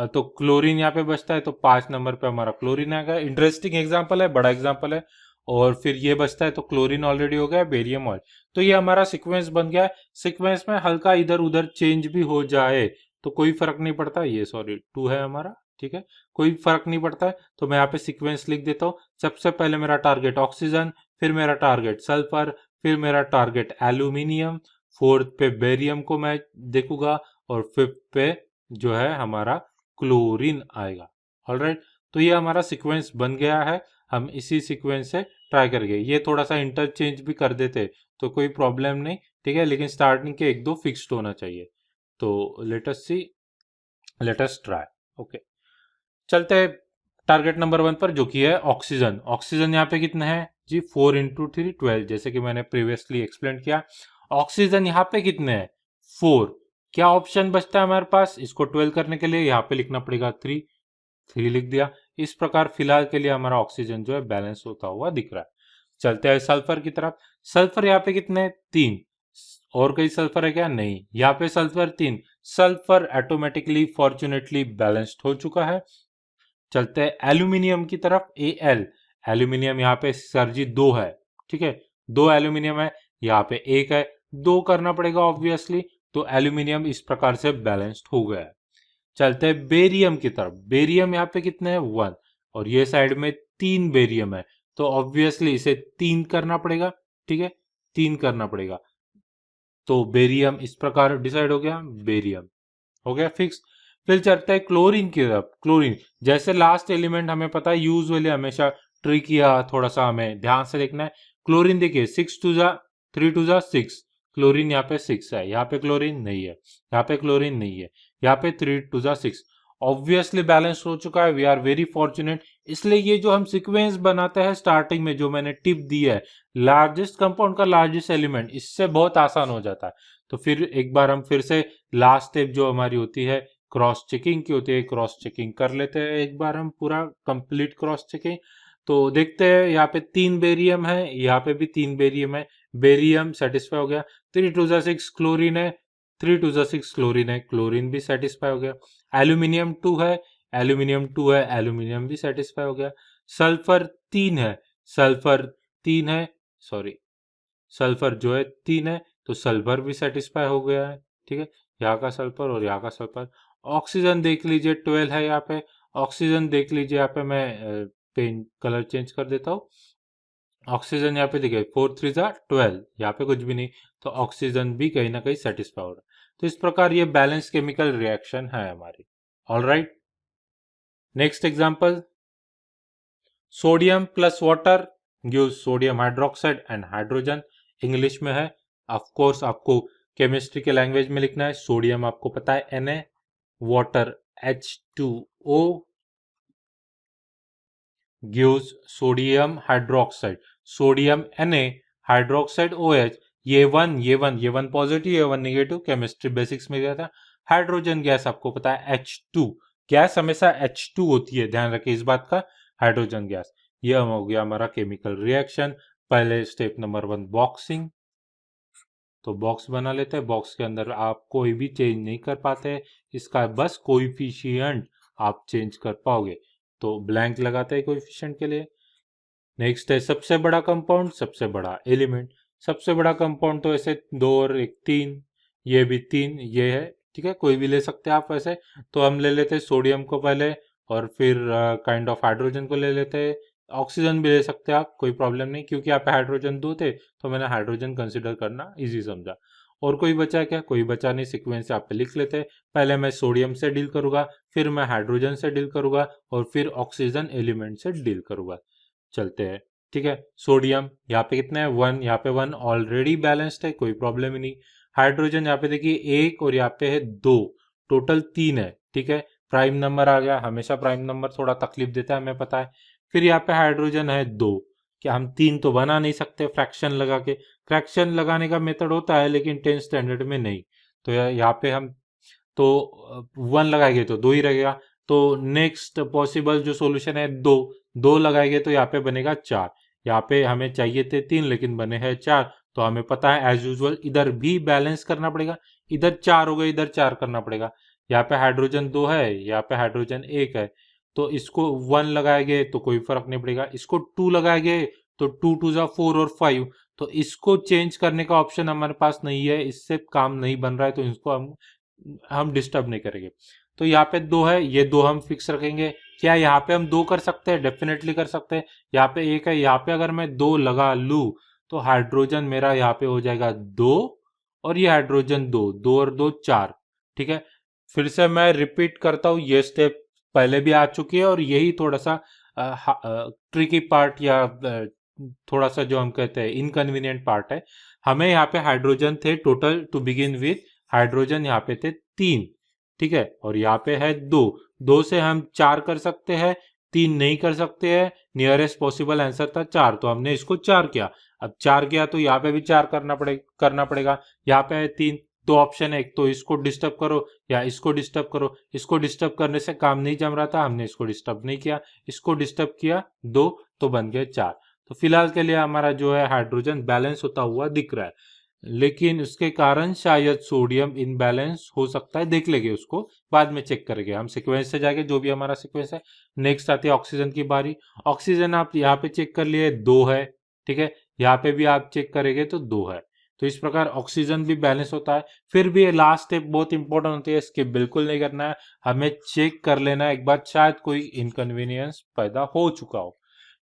तो क्लोरीन यहाँ पे बचता है तो 5 नंबर पे हमारा क्लोरीन आ गया। इंटरेस्टिंग एग्जाम्पल है, बड़ा एग्जाम्पल है। और फिर ये बचता है तो क्लोरीन ऑलरेडी हो गया, बेरियम ऑयल। तो ये हमारा सिक्वेंस बन गया है। सिक्वेंस में हल्का इधर उधर चेंज भी हो जाए तो कोई फर्क नहीं पड़ता। ये सॉरी 2 है हमारा, ठीक है, कोई फर्क नहीं पड़ता है। तो मैं यहाँ पे सीक्वेंस लिख देता हूँ। सबसे पहले मेरा टारगेट ऑक्सीजन, फिर मेरा टारगेट सल्फर, फिर मेरा टारगेट एल्यूमिनियम, फोर्थ पे बेरियम को मैं देखूंगा, और फिफ्थ पे जो है हमारा क्लोरीन आएगा। ऑलराइट, तो ये हमारा सीक्वेंस बन गया है। हम इसी सीक्वेंस से ट्राई करेंगे। ये थोड़ा सा इंटरचेंज भी कर देते तो कोई प्रॉब्लम नहीं, ठीक है, लेकिन स्टार्टिंग के 1-2 फिक्स्ड होना चाहिए। तो लेट अस सी, लेट अस ट्राई। ओके, चलते हैं टारगेट नंबर 1 पर, जो कि है ऑक्सीजन। ऑक्सीजन यहाँ पे कितना है जी, 4 × 3 12, जैसे कि मैंने प्रीवियसली एक्सप्लेन किया। ऑक्सीजन यहाँ पे कितने हैं, 4। क्या ऑप्शन बचता है हमारे पास, इसको 12 करने के लिए यहाँ पे लिखना पड़ेगा 3 लिख दिया। इस प्रकार फिलहाल के लिए हमारा ऑक्सीजन जो है बैलेंस होता हुआ दिख रहा है। चलते हैं सल्फर की तरफ। सल्फर यहाँ पे कितने हैं, 3। और कोई सल्फर है क्या, नहीं, यहाँ पे sulphur 3। Sulphur automatically fortunately balanced हो चुका है। चलते हैं एल्यूमिनियम की तरफ। Al, एल्यूमिनियम यहाँ पे सर जी 2 है, ठीक है, 2 एल्यूमिनियम है, यहाँ पे 1 है, 2 करना पड़ेगा ऑब्वियसली, तो एल्यूमिनियम इस प्रकार से बैलेंस्ड हो गया है। चलते हैं बेरियम की तरफ। बेरियम यहाँ पे कितने हैं, 1, और ये साइड में 3 बेरियम है, तो ऑब्वियसली इसे 3 करना पड़ेगा, ठीक है, 3 करना पड़ेगा। तो बेरियम इस प्रकार डिसाइड हो गया, बेरियम हो गया फिक्स। फिर चलता है क्लोरीन की तरफ। क्लोरीन जैसे लास्ट एलिमेंट हमें पता है यूजुअली हमेशा ट्रिक या थोड़ा सा हमें ध्यान से देखना है। क्लोरीन देखिए 3 2 6 क्लोरीन यहाँ पे 6 है, यहाँ पे क्लोरीन नहीं है, यहाँ पे क्लोरीन नहीं है, यहाँ पे 3 2 6 ऑब्वियसली बैलेंस हो चुका है। We are very fortunate. इसलिए ये जो हम सीक्वेंस बनाते हैं स्टार्टिंग में जो मैंने टिप दी है लार्जेस्ट कंपाउंड का लार्जेस्ट एलिमेंट, इससे बहुत आसान हो जाता है। तो फिर एक बार हम फिर से लास्ट स्टेप जो हमारी होती है क्रॉस चेकिंग की होती है, क्रॉस चेकिंग कर लेते हैं एक बार हम पूरा कंप्लीट क्रॉस चेकिंग। तो देखते हैं यहाँ पे 3 बेरियम है, यहाँ पे भी 3 बेरियम है। बेरियम सेटिस्फाई हो गया। 3 2 6 क्लोरीन है, 3 2 6 क्लोरीन है, क्लोरीन भी सेटिस्फाई हो गया। एल्यूमिनियम 2 है, एल्यूमिनियम 2 है, एल्यूमिनियम भी सेटिस्फाई हो गया। सल्फर 3 है, सल्फर 3 है, सॉरी सल्फर जो है 3 है, तो सल्फर भी सेटिस्फाई हो गया है। ठीक है, यहाँ का सल्फर और यहाँ का सल्फर। ऑक्सीजन देख लीजिए 12 है यहाँ पे। ऑक्सीजन देख लीजिए यहाँ पे, मैं पेन कलर चेंज कर देता हूँ। ऑक्सीजन यहाँ पे देखिए 4 3 12, यहाँ पे कुछ भी नहीं, तो ऑक्सीजन भी कहीं ना कहीं सेटिस्फाई हो रहा है। तो इस प्रकार ये बैलेंस केमिकल रिएक्शन है हमारी। All right, next example, sodium plus water gives sodium hydroxide and hydrogen. English में है, ऑफ कोर्स आपको केमिस्ट्री के लैंग्वेज में लिखना है। सोडियम आपको पता है Na, water H2O gives sodium hydroxide. Sodium Na, hydroxide OH, ये वन पॉजिटिव ये वन नेगेटिव, केमिस्ट्री बेसिक्स में गया था। हाइड्रोजन गैस आपको पता है H2, गैस हमेशा H2 होती है, ध्यान रखिए इस बात का, हाइड्रोजन गैस। ये हो गया हमारा केमिकल रिएक्शन। पहले स्टेप नंबर 1 बॉक्सिंग, तो बॉक्स बना लेते हैं। बॉक्स के अंदर आप कोई भी चेंज नहीं कर पाते, इसका बस कोएफिशिएंट आप चेंज कर पाओगे, तो ब्लैंक लगाते हैं कोएफिशिएंट के लिए। नेक्स्ट है सबसे बड़ा कंपाउंड, सबसे बड़ा एलिमेंट। सबसे बड़ा कंपाउंड तो ऐसे 2 और 1 3, ये भी 3, ये है, ठीक है, कोई भी ले सकते हैं आप वैसे। तो हम ले लेते हैं सोडियम को पहले, और फिर काइंड ऑफ हाइड्रोजन को ले लेते हैं। ऑक्सीजन भी ले सकते हैं आप, कोई प्रॉब्लम नहीं, क्योंकि यहाँ पे हाइड्रोजन 2 थे तो मैंने हाइड्रोजन कंसिडर करना इजी समझा। और कोई बचा क्या? कोई बचा नहीं, सीक्वेंस यहाँ पे लिख लेते हैं। पहले मैं सोडियम से डील करूंगा, फिर मैं हाइड्रोजन से डील करूंगा, और फिर ऑक्सीजन एलिमेंट से डील करूंगा। चलते हैं, ठीक है। सोडियम यहाँ पे कितना है 1, यहाँ पे 1 ऑलरेडी बैलेंस्ड है, कोई प्रॉब्लम ही नहीं। हाइड्रोजन यहाँ पे देखिए 1 और यहाँ पे है 2, टोटल 3 है, ठीक है। प्राइम नंबर आ गया, हमेशा प्राइम नंबर थोड़ा तकलीफ देता है हमें पता है। फिर यहाँ पे हाइड्रोजन है 2, क्या हम 3 तो बना नहीं सकते फ्रैक्शन लगा के? फ्रैक्शन लगाने का मेथड होता है लेकिन 10 स्टैंडर्ड में नहीं। तो यहाँ पे हम तो 1 लगाएंगे तो 2 ही रहेगा। तो नेक्स्ट पॉसिबल जो सॉल्यूशन है 2 लगाएंगे तो यहाँ पे बनेगा 4। यहाँ पे हमें चाहिए थे 3 लेकिन बने हैं 4, तो हमें पता है एज यूजुअल इधर भी बैलेंस करना पड़ेगा। इधर 4 हो गए, इधर 4 करना पड़ेगा। यहाँ पे हाइड्रोजन 2 है, यहाँ पे हाइड्रोजन 1 है, तो इसको 1 लगाएंगे तो कोई फर्क नहीं पड़ेगा। इसको 2 लगाएंगे तो 2 2 जा 4 और 5, तो इसको चेंज करने का ऑप्शन हमारे पास नहीं है, इससे काम नहीं बन रहा है, तो इसको हम डिस्टर्ब नहीं करेंगे। तो यहाँ पे 2 है, ये 2 हम फिक्स रखेंगे। क्या यहाँ पे हम 2 कर सकते हैं? डेफिनेटली कर सकते हैं। यहाँ पे 1 है, यहाँ पे अगर मैं 2 लगा लू तो हाइड्रोजन मेरा यहाँ पे हो जाएगा 2, और ये हाइड्रोजन 2, 2 और 2 4, ठीक है। फिर से मैं रिपीट करता हूँ, ये स्टेप पहले भी आ चुकी है और यही थोड़ा सा ट्रिकी पार्ट या थोड़ा सा जो हम कहते हैं इनकन्वीनियंट पार्ट है। हमें यहाँ पे हाइड्रोजन थे total two begin with, hydrogen यहाँ पे थे 3, ठीक है, और यहाँ पे है 2 से हम 4 कर सकते हैं, 3 नहीं कर सकते हैं। नियरेस्ट पॉसिबल आंसर था 4, तो हमने इसको 4 किया। अब 4 किया तो यहाँ पे भी 4 करना पड़ेगा। यहाँ पे है 3, दो ऑप्शन है, एक तो इसको डिस्टर्ब करो या इसको डिस्टर्ब करो। इसको डिस्टर्ब करने से काम नहीं जम रहा था, हमने इसको डिस्टर्ब नहीं किया, इसको डिस्टर्ब किया 2, तो बन गए 4। तो फिलहाल के लिए हमारा जो है हाइड्रोजन बैलेंस होता हुआ दिख रहा है, लेकिन उसके कारण शायद सोडियम इनबैलेंस हो सकता है, देख लेंगे उसको बाद में चेक करेंगे हम सीक्वेंस से जाके, जो भी हमारा सीक्वेंस है। नेक्स्ट आती है ऑक्सीजन की बारी। ऑक्सीजन आप यहाँ पे चेक कर लिए 2 है, ठीक है, यहाँ पे भी आप चेक करेंगे तो 2 है। तो इस प्रकार ऑक्सीजन भी बैलेंस होता है। फिर भी लास्ट स्टेप बहुत इंपॉर्टेंट होती है, स्किप बिल्कुल नहीं करना है, हमें चेक कर लेना है एक बार, शायद कोई इनकन्वीनियंस पैदा हो चुका हो,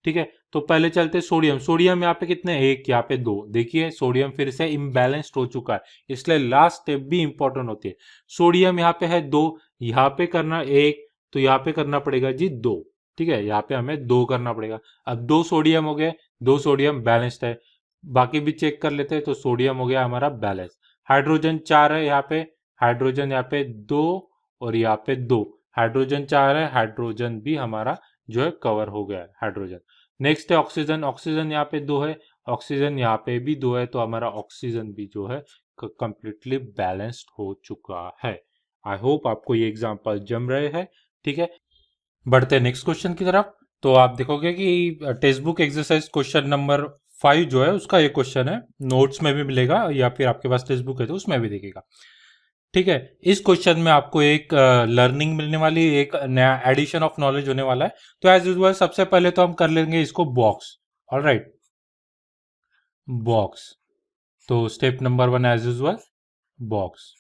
ठीक है। तो पहले चलते सोडियम। सोडियम यहाँ पे कितने? 1, यहाँ पे 2, देखिए सोडियम फिर से इम्बैलेंस्ड हो चुका है, इसलिए लास्ट स्टेप भी इंपॉर्टेंट होती है। सोडियम यहाँ पे है 2, यहाँ पे करना 1, तो यहाँ पे करना पड़ेगा जी 2। ठीक है, यहाँ पे हमें 2 करना पड़ेगा। अब 2 सोडियम हो गए, 2 सोडियम बैलेंस्ड है। बाकी भी चेक कर लेते हैं, तो सोडियम हो गया हमारा बैलेंस। हाइड्रोजन 4 है यहाँ पे, हाइड्रोजन यहाँ पे 2 और यहाँ पे 2। हाइड्रोजन 4 है, हाइड्रोजन भी हमारा जो है कवर हो गया है हाइड्रोजन। नेक्स्ट है ऑक्सीजन, ऑक्सीजन यहाँ पे 2 है, ऑक्सीजन यहाँ पे भी 2 है, तो हमारा ऑक्सीजन भी जो है कंप्लीटली बैलेंस्ड हो चुका है। आई होप आपको ये एग्जांपल जम रहे हैं। ठीक है, बढ़ते हैं नेक्स्ट क्वेश्चन की तरफ। तो आप देखोगे कि text book exercise question number 5 जो है उसका ये क्वेश्चन है, नोट्स में भी मिलेगा या फिर आपके पास टेक्स्ट बुक है तो उसमें भी दिखेगा। ठीक है, इस क्वेश्चन में आपको एक लर्निंग मिलने वाली, एक नया एडिशन ऑफ नॉलेज होने वाला है। तो एज यूजुअल सबसे पहले तो हम कर लेंगे इसको बॉक्स। Alright, box. तो step number 1 as usual box.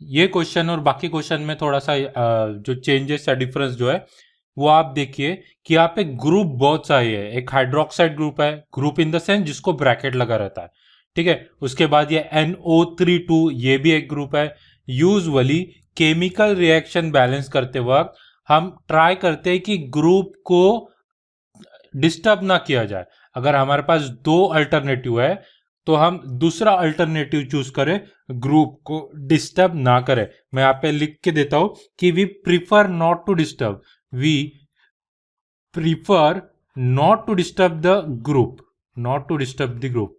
ये क्वेश्चन और बाकी क्वेश्चन में थोड़ा सा जो चेंजेस या डिफरेंस जो है वो आप देखिए कि यहाँ पे ग्रुप बहुत सारे है। एक हाइड्रोक्साइड ग्रुप है, ग्रुप इन द सेंस जिसको ब्रैकेट लगा रहता है। ठीक है, उसके बाद ये NO32 ये भी एक ग्रुप है। यूजुअली केमिकल रिएक्शन बैलेंस करते वक्त हम ट्राई करते हैं कि ग्रुप को डिस्टर्ब ना किया जाए। अगर हमारे पास 2 अल्टरनेटिव है तो हम दूसरा अल्टरनेटिव चूज करें, ग्रुप को डिस्टर्ब ना करें। मैं यहाँ पे लिख के देता हूं कि we prefer not to disturb, we prefer not to disturb the group, not to disturb the group.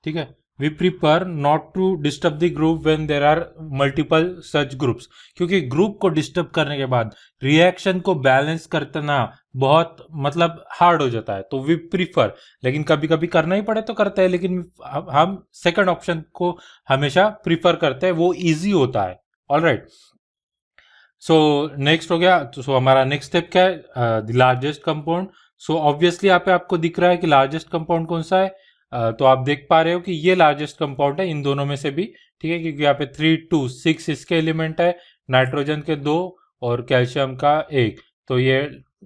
ठीक है, we prefer not to disturb the group when there are multiple such groups, क्योंकि ग्रुप को disturb करने के बाद reaction को balance करना बहुत मतलब हार्ड हो जाता है। तो वी प्रीफर, लेकिन कभी कभी करना ही पड़े तो करते हैं, लेकिन हम सेकंड ऑप्शन को हमेशा प्रीफर करते हैं, वो इजी होता है। ऑलराइट, सो नेक्स्ट हो गया। तो सो हमारा नेक्स्ट स्टेप क्या है, the largest compound. So obviously यहाँ पे आपको दिख रहा है कि लार्जेस्ट कंपाउंड कौन सा है। तो आप देख पा रहे हो कि ये लार्जेस्ट कंपाउंड है इन दोनों में से भी। ठीक है, क्योंकि यहाँ पे 3, 2, 6 इसके एलिमेंट है, नाइट्रोजन के 2 और कैल्शियम का 1, तो ये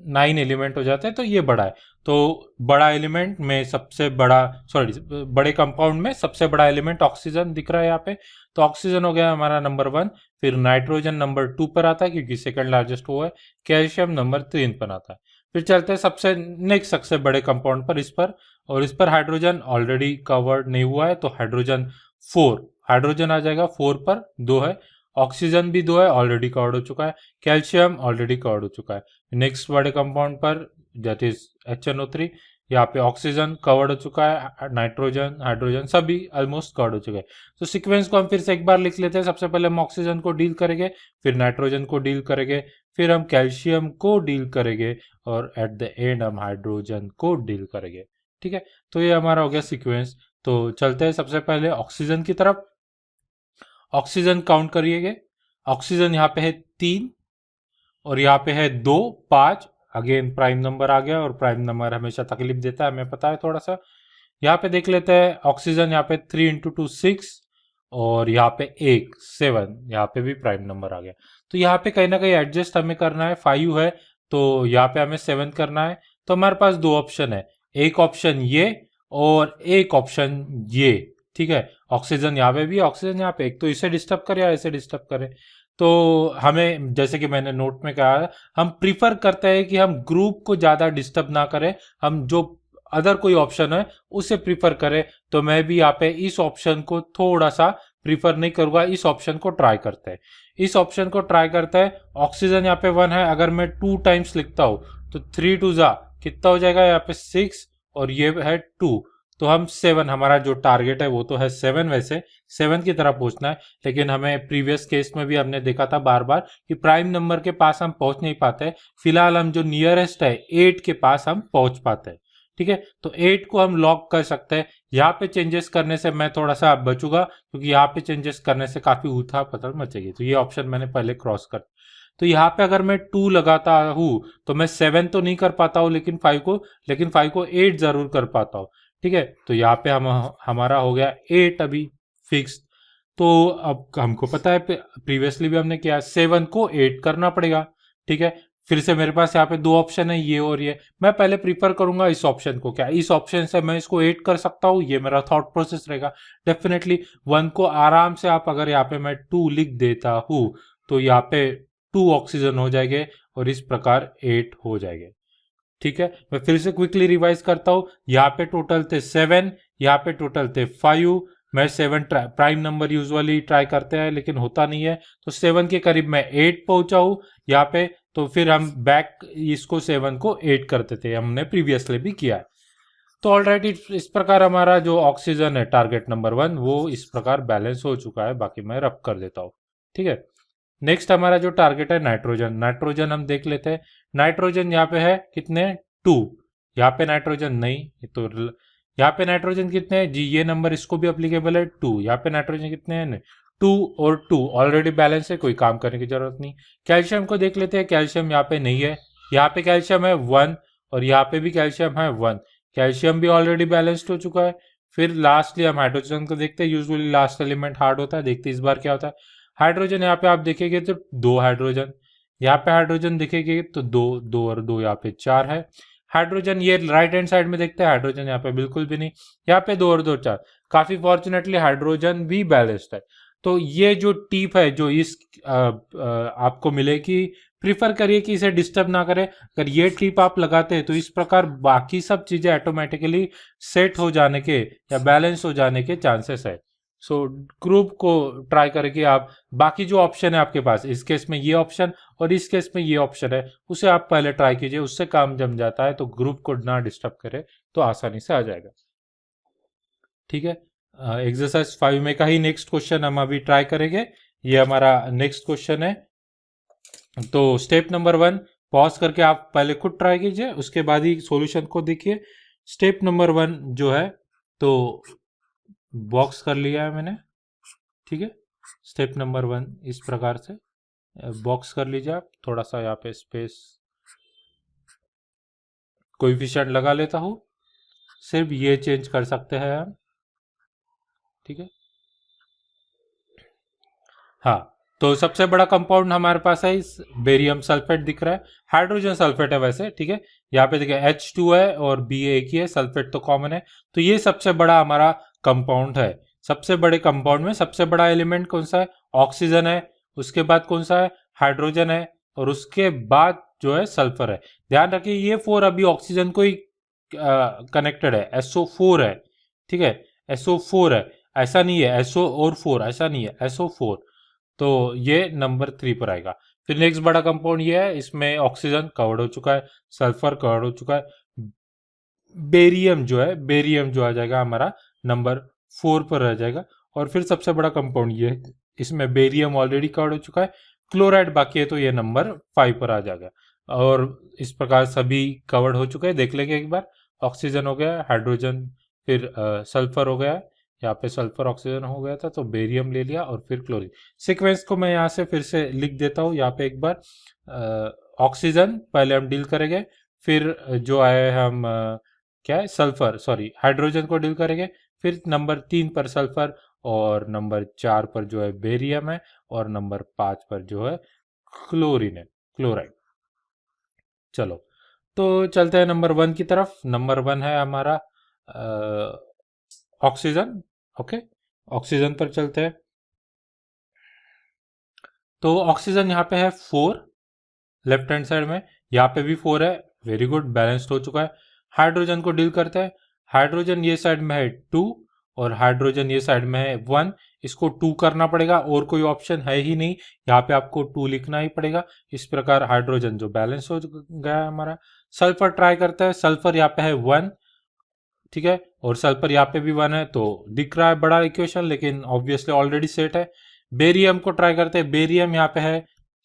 9 एलिमेंट हो जाते हैं। तो ये बड़ा है, तो बड़ा एलिमेंट में सबसे बड़ा, सॉरी बड़े कंपाउंड में सबसे बड़ा एलिमेंट ऑक्सीजन दिख रहा है यहाँ पे। तो ऑक्सीजन हो गया हमारा नंबर 1, फिर नाइट्रोजन नंबर 2 पर आता है क्योंकि सेकंड लार्जेस्ट वो है, कैल्शियम नंबर 3 पर आता है। फिर चलते हैं सबसे नेक्स्ट सबसे बड़े कंपाउंड पर, इस पर, और इस पर हाइड्रोजन ऑलरेडी कवर्ड नहीं हुआ है, तो हाइड्रोजन 4, हाइड्रोजन आ जाएगा 4 पर, 2 है। ऑक्सीजन भी 2 है, ऑलरेडी कवर्ड हो चुका है। कैल्शियम ऑलरेडी कवर्ड हो चुका है। नेक्स्ट बड़े कंपाउंड पर दैट इज HNO3, यहाँ पे ऑक्सीजन कवर्ड हो चुका है, नाइट्रोजन, हाइड्रोजन सभी ऑलमोस्ट कवर्ड हो चुके हैं। तो सीक्वेंस को हम फिर से एक बार लिख लेते हैं। सबसे पहले हम ऑक्सीजन को डील करेंगे, फिर नाइट्रोजन को डील करेंगे, फिर हम कैल्शियम को डील करेंगे, और एट द एंड हम हाइड्रोजन को डील करेंगे। ठीक है, तो ये हमारा हो गया सीक्वेंस। तो चलते हैं सबसे पहले ऑक्सीजन की तरफ। ऑक्सीजन काउंट करिएगा, ऑक्सीजन यहाँ पे है 3 और यहाँ पे है 2, 5। अगेन प्राइम नंबर आ गया, और प्राइम नंबर हमेशा तकलीफ देता है, हमें पता है थोड़ा सा। यहाँ पे देख लेते हैं ऑक्सीजन, यहाँ पे 3 × 2 6, और यहाँ पे 1 7, यहाँ पे भी प्राइम नंबर आ गया। तो यहाँ पे कहीं ना कहीं एडजस्ट हमें करना है, 5 है तो यहाँ पे हमें 7 करना है। तो हमारे पास 2 ऑप्शन है, एक ऑप्शन ये और एक ऑप्शन ये। ठीक है, ऑक्सीजन यहाँ पे भी, ऑक्सीजन यहाँ पे, एक तो इसे डिस्टर्ब करे या इसे डिस्टर्ब करे। तो हमें, जैसे कि मैंने नोट में कहा, हम प्रीफर करते हैं कि हम ग्रुप को ज्यादा डिस्टर्ब ना करें, हम जो अदर कोई ऑप्शन है उसे प्रीफर करें। तो मैं भी यहाँ पे इस ऑप्शन को थोड़ा सा प्रीफर नहीं करूंगा, इस ऑप्शन को ट्राई करते हैं, इस ऑप्शन को ट्राई करते हैं। ऑक्सीजन यहाँ पे 1 है, अगर मैं 2 टाइम्स लिखता हूं तो 3 2 जा कितना हो जाएगा, यहाँ पे 6 और ये है 2, तो हम 7, हमारा जो टारगेट है वो तो है 7, वैसे 7 की तरफ पहुंचना है। लेकिन हमें प्रीवियस केस में भी हमने देखा था बार बार कि प्राइम नंबर के पास हम पहुंच नहीं पाते। फिलहाल हम जो नियरेस्ट है 8 के पास हम पहुंच पाते हैं। ठीक है, तो 8 को हम लॉक कर सकते हैं। यहाँ पे चेंजेस करने से मैं थोड़ा सा बचूंगा, क्योंकि यहाँ पे चेंजेस करने से काफी उथा पथल मचेगी। तो ये ऑप्शन मैंने पहले क्रॉस कर, तो यहाँ पे अगर मैं 2 लगाता हूँ तो मैं 7 तो नहीं कर पाता हूँ, लेकिन 5 को 8 जरूर कर पाता हूँ। ठीक है, तो यहाँ पे हमारा हो गया 8 अभी फिक्स। तो अब हमको पता है प्रीवियसली भी हमने किया, 7 को 8 करना पड़ेगा। ठीक है, फिर से मेरे पास यहाँ पे दो ऑप्शन है, ये और ये। मैं पहले प्रीफर करूंगा इस ऑप्शन को, क्या इस ऑप्शन से मैं इसको 8 कर सकता हूँ, ये मेरा थॉट प्रोसेस रहेगा। डेफिनेटली 1 को आराम से आप, अगर यहाँ पे मैं 2 लिख देता हूँ तो यहाँ पे 2 ऑक्सीजन हो जाएंगे और इस प्रकार 8 हो जाएंगे। ठीक है, मैं फिर से क्विकली रिवाइज करता हूँ। यहाँ पे टोटल थे 7, यहाँ पे टोटल थे 5। मैं 7 प्राइम नंबर यूजुअली ट्राई करते हैं लेकिन होता नहीं है, तो 7 के करीब मैं 8 पहुंचा हूँ यहाँ पे। तो फिर हम बैक इसको 7 को 8 करते थे, हमने प्रीवियसली भी किया है। तो ऑलराइट, इस प्रकार हमारा जो ऑक्सीजन है टारगेट नंबर 1 वो इस प्रकार बैलेंस हो चुका है। बाकी मैं रब कर देता हूँ। ठीक है, नेक्स्ट हमारा जो टारगेट है नाइट्रोजन। नाइट्रोजन हम देख लेते हैं। नाइट्रोजन यहाँ पे है कितने, 2। यहाँ पे नाइट्रोजन नहीं, तो यहाँ पे नाइट्रोजन कितने हैं जी, ये नंबर इसको भी अप्लीकेबल है 2। यहाँ पे नाइट्रोजन कितने हैं, 2 और 2 ऑलरेडी बैलेंस है, कोई काम करने की जरूरत नहीं। कैल्शियम को देख लेते हैं। कैल्शियम यहाँ पे नहीं है, यहाँ पे कैल्शियम है 1 और यहाँ पे भी कैल्शियम है 1। कैल्शियम भी ऑलरेडी बैलेंस्ड हो चुका है। फिर लास्टली हम हाइड्रोजन को देखते हैं। यूजुअली लास्ट एलिमेंट हार्ड होता है, देखते इस बार क्या होता है। हाइड्रोजन यहाँ पे आप देखेंगे तो 2 हाइड्रोजन, यहाँ पे हाइड्रोजन देखेंगे तो 2, 2 और 2 यहाँ पे 4 है। हाइड्रोजन ये राइट हैंड साइड में देखते हैं, हाइड्रोजन यहाँ पे बिल्कुल भी नहीं, यहाँ पे 2 और 2 4। काफी फॉर्चुनेटली हाइड्रोजन भी बैलेंस्ड है। तो ये जो टिप है जो इस आपको मिलेगी, प्रीफर करिए कि इसे डिस्टर्ब ना करें। अगर ये टिप आप लगाते हैं तो इस प्रकार बाकी सब चीजें ऑटोमेटिकली सेट हो जाने के या बैलेंस हो जाने के चांसेस है। सो ग्रुप को ट्राई करके आप बाकी जो ऑप्शन है आपके पास, इस केस में ये ऑप्शन और इस केस में ये ऑप्शन है, उसे आप पहले ट्राई कीजिए। उससे काम जम जाता है तो ग्रुप को ना डिस्टर्ब करे तो आसानी से आ जाएगा। ठीक है, एक्सरसाइज 5 में का ही नेक्स्ट क्वेश्चन हम अभी ट्राई करेंगे। ये हमारा नेक्स्ट क्वेश्चन है। तो स्टेप नंबर 1 पॉज करके आप पहले खुद ट्राई कीजिए, उसके बाद ही सॉल्यूशन को देखिए। स्टेप नंबर 1 जो है तो बॉक्स कर लिया है मैंने। ठीक है, स्टेप नंबर 1 इस प्रकार से बॉक्स कर लीजिए आप। थोड़ा सा यहाँ पे स्पेस कोएफिशिएंट लगा लेता हूँ, सिर्फ ये चेंज कर सकते हैं हम। ठीक है, हाँ, तो सबसे बड़ा कंपाउंड हमारे पास है इस बेरियम सल्फेट दिख रहा है, हाइड्रोजन सल्फेट है वैसे। ठीक है, यहाँ पे देखिए H2 है और B एक ही है, सल्फेट तो कॉमन है। तो ये सबसे बड़ा हमारा कंपाउंड है। सबसे बड़े कंपाउंड में सबसे बड़ा एलिमेंट कौन सा है, ऑक्सीजन है। उसके बाद कौन सा है, हाइड्रोजन है। और उसके बाद जो है सल्फर है। ध्यान रखिए ये 4 अभी ऑक्सीजन को ही कनेक्टेड है, SO4 है। ठीक है, SO4 है, ऐसा नहीं है SO और 4, ऐसा नहीं है SO4। तो ये नंबर 3 पर आएगा। फिर नेक्स्ट बड़ा कंपाउंड ये है, इसमें ऑक्सीजन कवर्ड हो चुका है, सल्फर कवर्ड हो चुका है। बेरियम जो है, बेरियम जो आ जाएगा हमारा नंबर 4 पर रह जाएगा। और फिर सबसे बड़ा कंपाउंड ये है, इसमें बेरियम ऑलरेडी कवर्ड हो चुका है, क्लोराइड बाकी है तो ये नंबर 5 पर आ जाएगा। और इस प्रकार सभी कवर्ड हो चुके हैं, देख लेंगे एक बार। ऑक्सीजन हो गया, हाइड्रोजन, फिर सल्फर हो गया, यहाँ पे सल्फर ऑक्सीजन हो गया था तो बेरियम ले लिया और फिर क्लोरीन। सीक्वेंस को मैं यहाँ से फिर से लिख देता हूँ यहाँ पे एक बार। ऑक्सीजन पहले हम डील करेंगे, फिर जो आए हम क्या है, सल्फर, सॉरी हाइड्रोजन को डील करेंगे। फिर नंबर 3 पर सल्फर, और नंबर 4 पर जो है बेरियम है, और नंबर 5 पर जो है क्लोरीन है, क्लोराइड। चलो, तो चलते हैं नंबर 1 की तरफ। नंबर 1 है हमारा ऑक्सीजन। ओके, ऑक्सीजन पर चलते हैं। तो ऑक्सीजन यहाँ पे है 4 लेफ्ट हैंड साइड में, यहाँ पे भी 4 है। वेरी गुड, बैलेंस्ड हो चुका है। हाइड्रोजन को डील करते हैं। हाइड्रोजन ये साइड में है 2 और हाइड्रोजन ये साइड में है 1। इसको 2 करना पड़ेगा, और कोई ऑप्शन है ही नहीं, यहाँ पे आपको 2 लिखना ही पड़ेगा। इस प्रकार हाइड्रोजन जो बैलेंस हो गया है हमारा। सल्फर ट्राई करते हैं। सल्फर यहाँ पे है 1। ठीक है, और सल्फर यहाँ पे भी 1 है, तो दिख रहा है बड़ा इक्वेशन, लेकिन ऑब्वियसली ऑलरेडी सेट है। बेरियम को ट्राई करते हैं। बेरियम यहाँ पे है,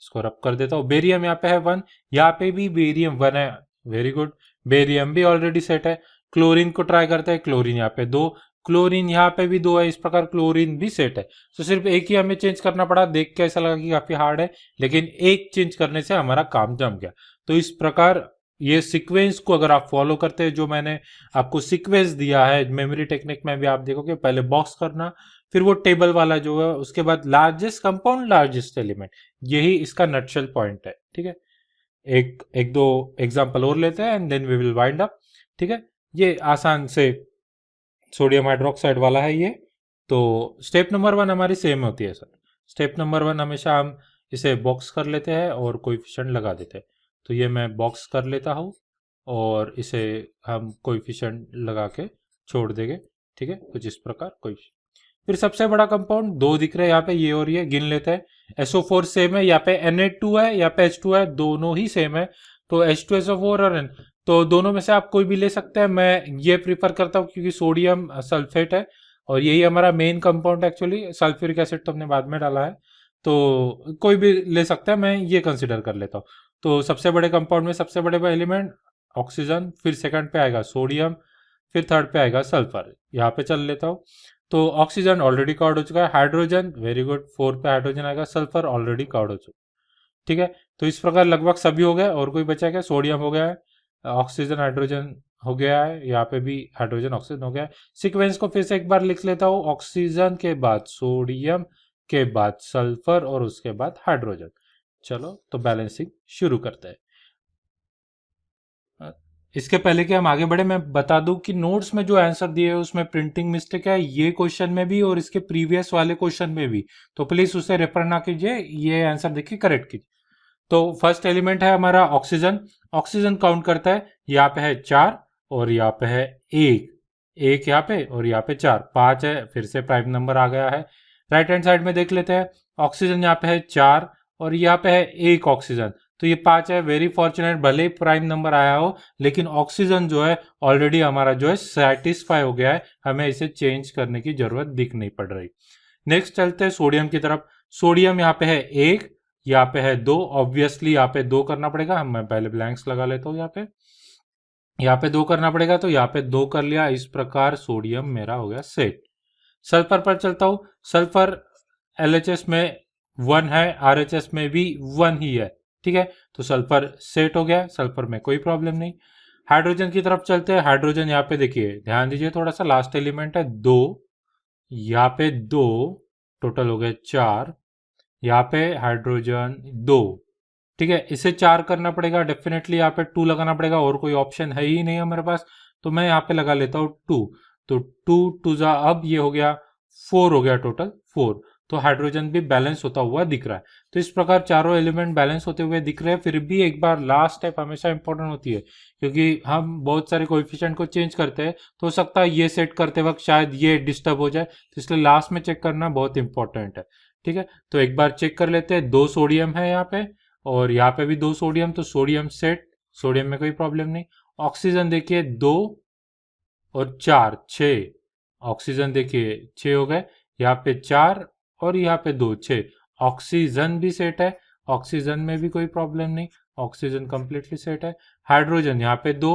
इसको रब कर देता हूँ। बेरियम यहाँ पे है 1, यहाँ पे भी बेरियम 1 है। वेरी गुड, बेरियम भी ऑलरेडी सेट है। क्लोरीन को ट्राई करते हैं। क्लोरीन यहाँ पे 2, क्लोरीन यहाँ पे भी 2 है। इस प्रकार क्लोरीन भी सेट है। तो सिर्फ एक ही हमें चेंज करना पड़ा। देख के ऐसा लगा कि काफी हार्ड है, लेकिन एक चेंज करने से हमारा काम जम गया। तो इस प्रकार ये सीक्वेंस को अगर आप फॉलो करते हैं, जो मैंने आपको सीक्वेंस दिया है मेमोरी टेक्निक में भी आप देखोगे, पहले बॉक्स करना, फिर वो टेबल वाला जो है, उसके बाद लार्जेस्ट कंपाउंड, लार्जेस्ट एलिमेंट, यही इसका नटशेल पॉइंट है। ठीक है, एक एक दो एग्जांपल और लेते हैं and then we will wind up. ठीक है, ये आसान से सोडियम हाइड्रोक्साइड वाला है ये। तो स्टेप नंबर 1 हमारी सेम होती है सर। स्टेप नंबर 1 हमेशा हम इसे बॉक्स कर लेते हैं और कोएफिशिएंट लगा देते हैं। तो ये मैं बॉक्स कर लेता हूँ और इसे हम कोएफिशिएंट लगा के छोड़ देंगे। ठीक है, कुछ इस प्रकार कोई। फिर सबसे बड़ा कंपाउंड दो दिख रहे हैं यहाँ पे, ये और ये गिन लेते हैं। SO4 सेम है, यहाँ पे Na2 है, यहाँ पे H2 है, दोनों ही सेम है। तो H2SO4 और N, तो दोनों में से आप कोई भी ले सकते हैं। मैं ये प्रीफर करता हूँ क्योंकि सोडियम सल्फेट है और यही हमारा main compound actually. Sulphuric acid तो हमने बाद में डाला है, तो कोई भी ले सकता है, मैं ये कंसिडर कर लेता हूँ। तो सबसे बड़े कंपाउंड में सबसे बड़े एलिमेंट ऑक्सीजन, फिर सेकंड पे आएगा सोडियम, फिर थर्ड पे आएगा सल्फर। यहाँ पे चल लेता हूँ। तो ऑक्सीजन ऑलरेडी कवर्ड हो चुका है, हाइड्रोजन वेरी गुड, फोर्थ पे हाइड्रोजन आएगा, सल्फर ऑलरेडी कवर्ड हो चुका है। ठीक है, तो इस प्रकार लगभग सभी हो गए। और कोई बचा क्या? सोडियम हो गया है, ऑक्सीजन हाइड्रोजन हो गया है, यहाँ पे भी हाइड्रोजन ऑक्सीजन हो गया है। सीक्वेंस को फिर से एक बार लिख लेता हूँ, ऑक्सीजन के बाद सोडियम के बाद सल्फर और उसके बाद हाइड्रोजन। चलो तो बैलेंसिंग शुरू करते हैं। इसके पहले कि हम आगे बढ़े, मैं बता दूं कि नोट्स में जो आंसर दिए है उसमें प्रिंटिंग मिस्टेक है, ये क्वेश्चन में भी और इसके प्रीवियस वाले क्वेश्चन में भी। तो प्लीज उसे रेफर ना कीजिए, ये आंसर देखिए करेक्ट कीजिए। तो फर्स्ट एलिमेंट है हमारा ऑक्सीजन। ऑक्सीजन काउंट करता है, यहाँ पे है 4 और यहाँ पे है 1, एक यहाँ पे और यहाँ पे 4, 5 है, फिर से प्राइम नंबर आ गया है। राइट हैंड साइड में देख लेते हैं, ऑक्सीजन यहाँ पे है 4 और यहाँ पे है 1 ऑक्सीजन, तो ये 5 है। वेरी फॉर्चुनेट, भले ही प्राइम नंबर आया हो लेकिन ऑक्सीजन जो है ऑलरेडी हमारा जो है सेटिस्फाई हो गया है, हमें इसे चेंज करने की जरूरत दिख नहीं पड़ रही। नेक्स्ट चलते हैं सोडियम की तरफ। सोडियम यहाँ पे है 1, यहाँ पे है 2, ऑब्वियसली यहाँ पे 2 करना पड़ेगा, मैं पहले ब्लैंक्स लगा लेता हूँ। यहाँ पे 2 करना पड़ेगा, तो यहाँ पे 2 कर लिया। इस प्रकार सोडियम मेरा हो गया सेट। सल्फर पर चलता हूँ। सल्फर LHS में 1 है, RHS में भी 1 ही है। ठीक है, तो सल्फर सेट हो गया, सल्फर में कोई प्रॉब्लम नहीं। हाइड्रोजन की तरफ चलते हैं। हाइड्रोजन यहाँ पे देखिए, ध्यान दीजिए थोड़ा सा, लास्ट एलिमेंट है 2, यहाँ पे 2, टोटल हो गए 4, यहाँ पे हाइड्रोजन 2। ठीक है, इसे 4 करना पड़ेगा डेफिनेटली, यहाँ पे 2 लगाना पड़ेगा, और कोई ऑप्शन है ही नहीं हमारे पास, तो मैं यहाँ पे लगा लेता हूँ 2। तो 2 2 जा, अब ये हो गया 4, हो गया टोटल 4। तो हाइड्रोजन भी बैलेंस होता हुआ दिख रहा है। तो इस प्रकार चारों एलिमेंट बैलेंस होते हुए दिख रहे हैं। फिर भी एक बार लास्ट स्टेप हमेशा इंपॉर्टेंट होती है, क्योंकि हम बहुत सारे कोएफिशिएंट को चेंज करते हैं, तो हो सकता है ये सेट करते वक्त शायद ये डिस्टर्ब हो जाए, तो इसलिए लास्ट में चेक करना बहुत इंपॉर्टेंट है। ठीक है, तो एक बार चेक कर लेते हैं। 2 सोडियम है यहाँ पे और यहाँ पे भी 2 सोडियम, तो सोडियम सेट, सोडियम में कोई प्रॉब्लम नहीं। ऑक्सीजन देखिए 2 और 4, 6, ऑक्सीजन देखिए 6 हो गए, यहाँ पे 4 और यहाँ पे 2, 6। ऑक्सीजन भी सेट है, ऑक्सीजन में भी कोई प्रॉब्लम नहीं, ऑक्सीजन कंप्लीटली सेट है। हाइड्रोजन यहाँ पे 2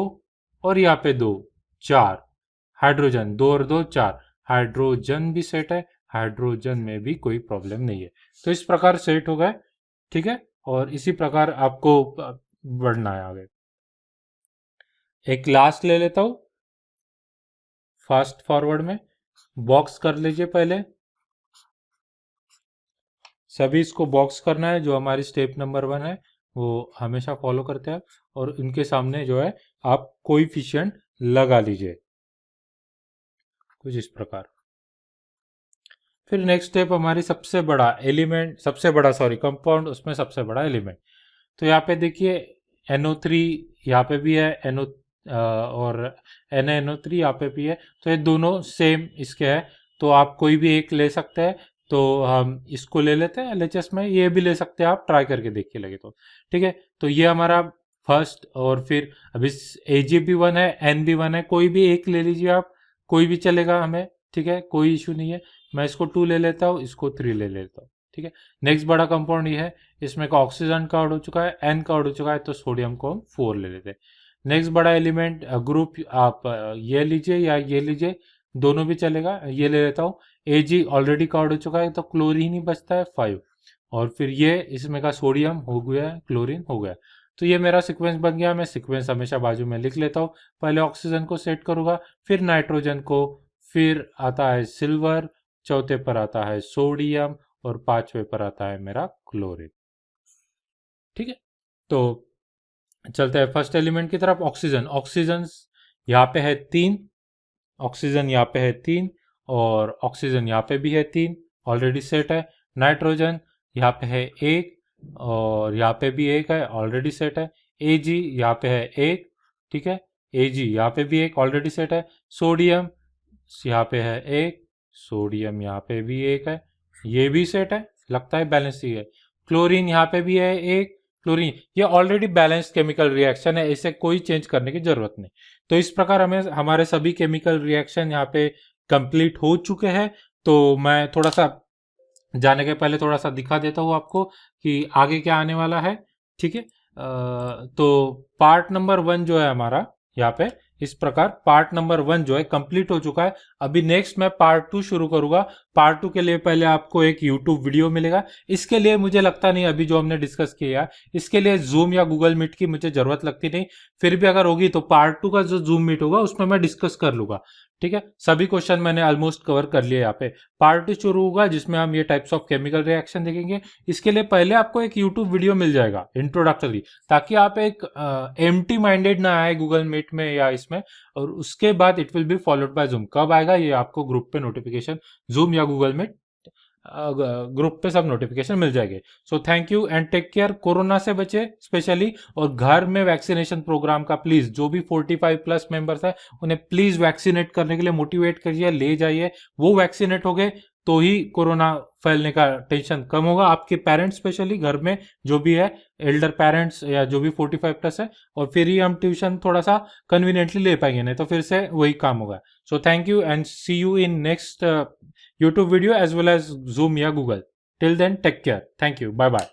और यहाँ पे 2, 4, हाइड्रोजन 2 और 2, 4, हाइड्रोजन भी सेट है, हाइड्रोजन में भी कोई प्रॉब्लम नहीं है। तो इस प्रकार सेट हो गए। ठीक है, और इसी प्रकार आपको बढ़ना है आगे। एक लास्ट ले लेता हूं, फास्ट फॉरवर्ड में बॉक्स कर लीजिए पहले। सभी इसको बॉक्स करना है, जो हमारी स्टेप नंबर 1 है वो हमेशा फॉलो करते हैं, और इनके सामने जो है आप कोएफिशिएंट लगा लीजिए कुछ इस प्रकार। फिर नेक्स्ट स्टेप हमारी सबसे बड़ा एलिमेंट, सबसे बड़ा सॉरी कंपाउंड, उसमें सबसे बड़ा एलिमेंट। तो यहाँ पे देखिए NO3 यहाँ पे भी है, और NaNO3 यहाँ पे भी है, तो ये दोनों सेम इसके है, तो आप कोई भी एक ले सकते हैं। तो हम इसको ले लेते हैं LHS में, ये भी ले सकते हैं, आप ट्राई करके देखिए लगे तो। ठीक है, तो ये हमारा फर्स्ट, और फिर अभी AG भी 1 है, N भी 1 है, कोई भी एक ले लीजिए आप, कोई भी चलेगा हमें। ठीक है, कोई इशू नहीं है। मैं इसको 2 ले लेता हूँ, इसको 3 ले लेता हूँ। ठीक है, नेक्स्ट बड़ा कंपाउंड ये है, इसमें का ऑक्सीजन का हो चुका है, N का हो चुका है, तो सोडियम को हम 4 ले लेते हैं। नेक्स्ट बड़ा एलिमेंट ग्रुप आप ये लीजिए या ये लीजिए, दोनों भी चलेगा, ये ले लेता हूँ। AG ऑलरेडी कवर्ड हो चुका है, तो क्लोरीन ही बचता है 5, और फिर ये इसमें का सोडियम हो गया, क्लोरीन हो गया। तो ये मेरा सीक्वेंस बन गया। मैं सीक्वेंस हमेशा बाजू में लिख लेता हूँ। पहले ऑक्सीजन को सेट करूंगा, फिर नाइट्रोजन को, फिर आता है सिल्वर, चौथे पर आता है सोडियम, और 5वें पर आता है मेरा क्लोरीन। ठीक है, तो चलते हैं फर्स्ट एलिमेंट की तरफ। ऑक्सीजन, ऑक्सीजन यहाँ पे है 3, ऑक्सीजन यहाँ पे है 3, और ऑक्सीजन यहाँ पे भी है 3, ऑलरेडी सेट है। नाइट्रोजन यहाँ पे है 1, और यहाँ पे भी 1 है, ऑलरेडी सेट है। Ag यहाँ पे है 1, ठीक है। Ag यहाँ पे भी 1, ऑलरेडी सेट है। सोडियम यहाँ पे है 1, सोडियम यहाँ पे भी 1 है, ये भी सेट है, लगता है बैलेंस ही है। क्लोरीन यहाँ पे भी है 1, क्लोरीन ये ऑलरेडी बैलेंस्ड केमिकल रिएक्शन है, इसे कोई चेंज करने की जरूरत नहीं। तो इस प्रकार हमें हमारे सभी केमिकल रिएक्शन यहाँ पे कंप्लीट हो चुके हैं। तो मैं थोड़ा सा जाने के पहले थोड़ा सा दिखा देता हूँ आपको कि आगे क्या आने वाला है, ठीक है। तो पार्ट नंबर 1 जो है हमारा यहाँ पे, इस प्रकार पार्ट नंबर 1 जो है कंप्लीट हो चुका है। अभी नेक्स्ट मैं पार्ट 2 शुरू करूंगा। पार्ट 2 के लिए पहले आपको एक यूट्यूब वीडियो मिलेगा। इसके लिए मुझे लगता नहीं अभी जो हमने डिस्कस किया, इसके लिए जूम या गूगल मीट की मुझे जरूरत लगती नहीं। फिर भी अगर होगी तो पार्ट 2 का जो जूम मीट होगा उसमें मैं डिस्कस कर लूंगा, ठीक है। सभी क्वेश्चन मैंने ऑलमोस्ट कवर कर लिए। यहाँ पे पार्ट 2 शुरू होगा जिसमें हम ये टाइप्स ऑफ केमिकल रिएक्शन देखेंगे। इसके लिए पहले आपको एक यूट्यूब वीडियो मिल जाएगा इंट्रोडक्टरी, ताकि आप एक एम्प्टी माइंडेड ना आए गूगल मीट में या इसमें। और उसके बाद it will be followed by Zoom. कब आएगा ये आपको ग्रुप पे नोटिफिकेशन, जूम या गूगल मीट ग्रुप पे सब नोटिफिकेशन मिल जाएंगे। So thank you and take care. Corona से बचे स्पेशली, और घर में वैक्सीनेशन प्रोग्राम का प्लीज जो भी 45 प्लस मेंबर्स है उन्हें प्लीज वैक्सीनेट करने के लिए मोटिवेट करिए, ले जाइए। वो वैक्सीनेट हो गए तो ही कोरोना फैलने का टेंशन कम होगा। आपके पेरेंट्स स्पेशली घर में जो भी है, एल्डर पेरेंट्स या जो भी 45 प्लस है, और फिर ही हम ट्यूशन थोड़ा सा कन्वीनियंटली ले पाएंगे, नहीं तो फिर से वही काम होगा। So thank you and see you in next YouTube video as well as Zoom या Google. Till then, take care. Thank you. Bye bye.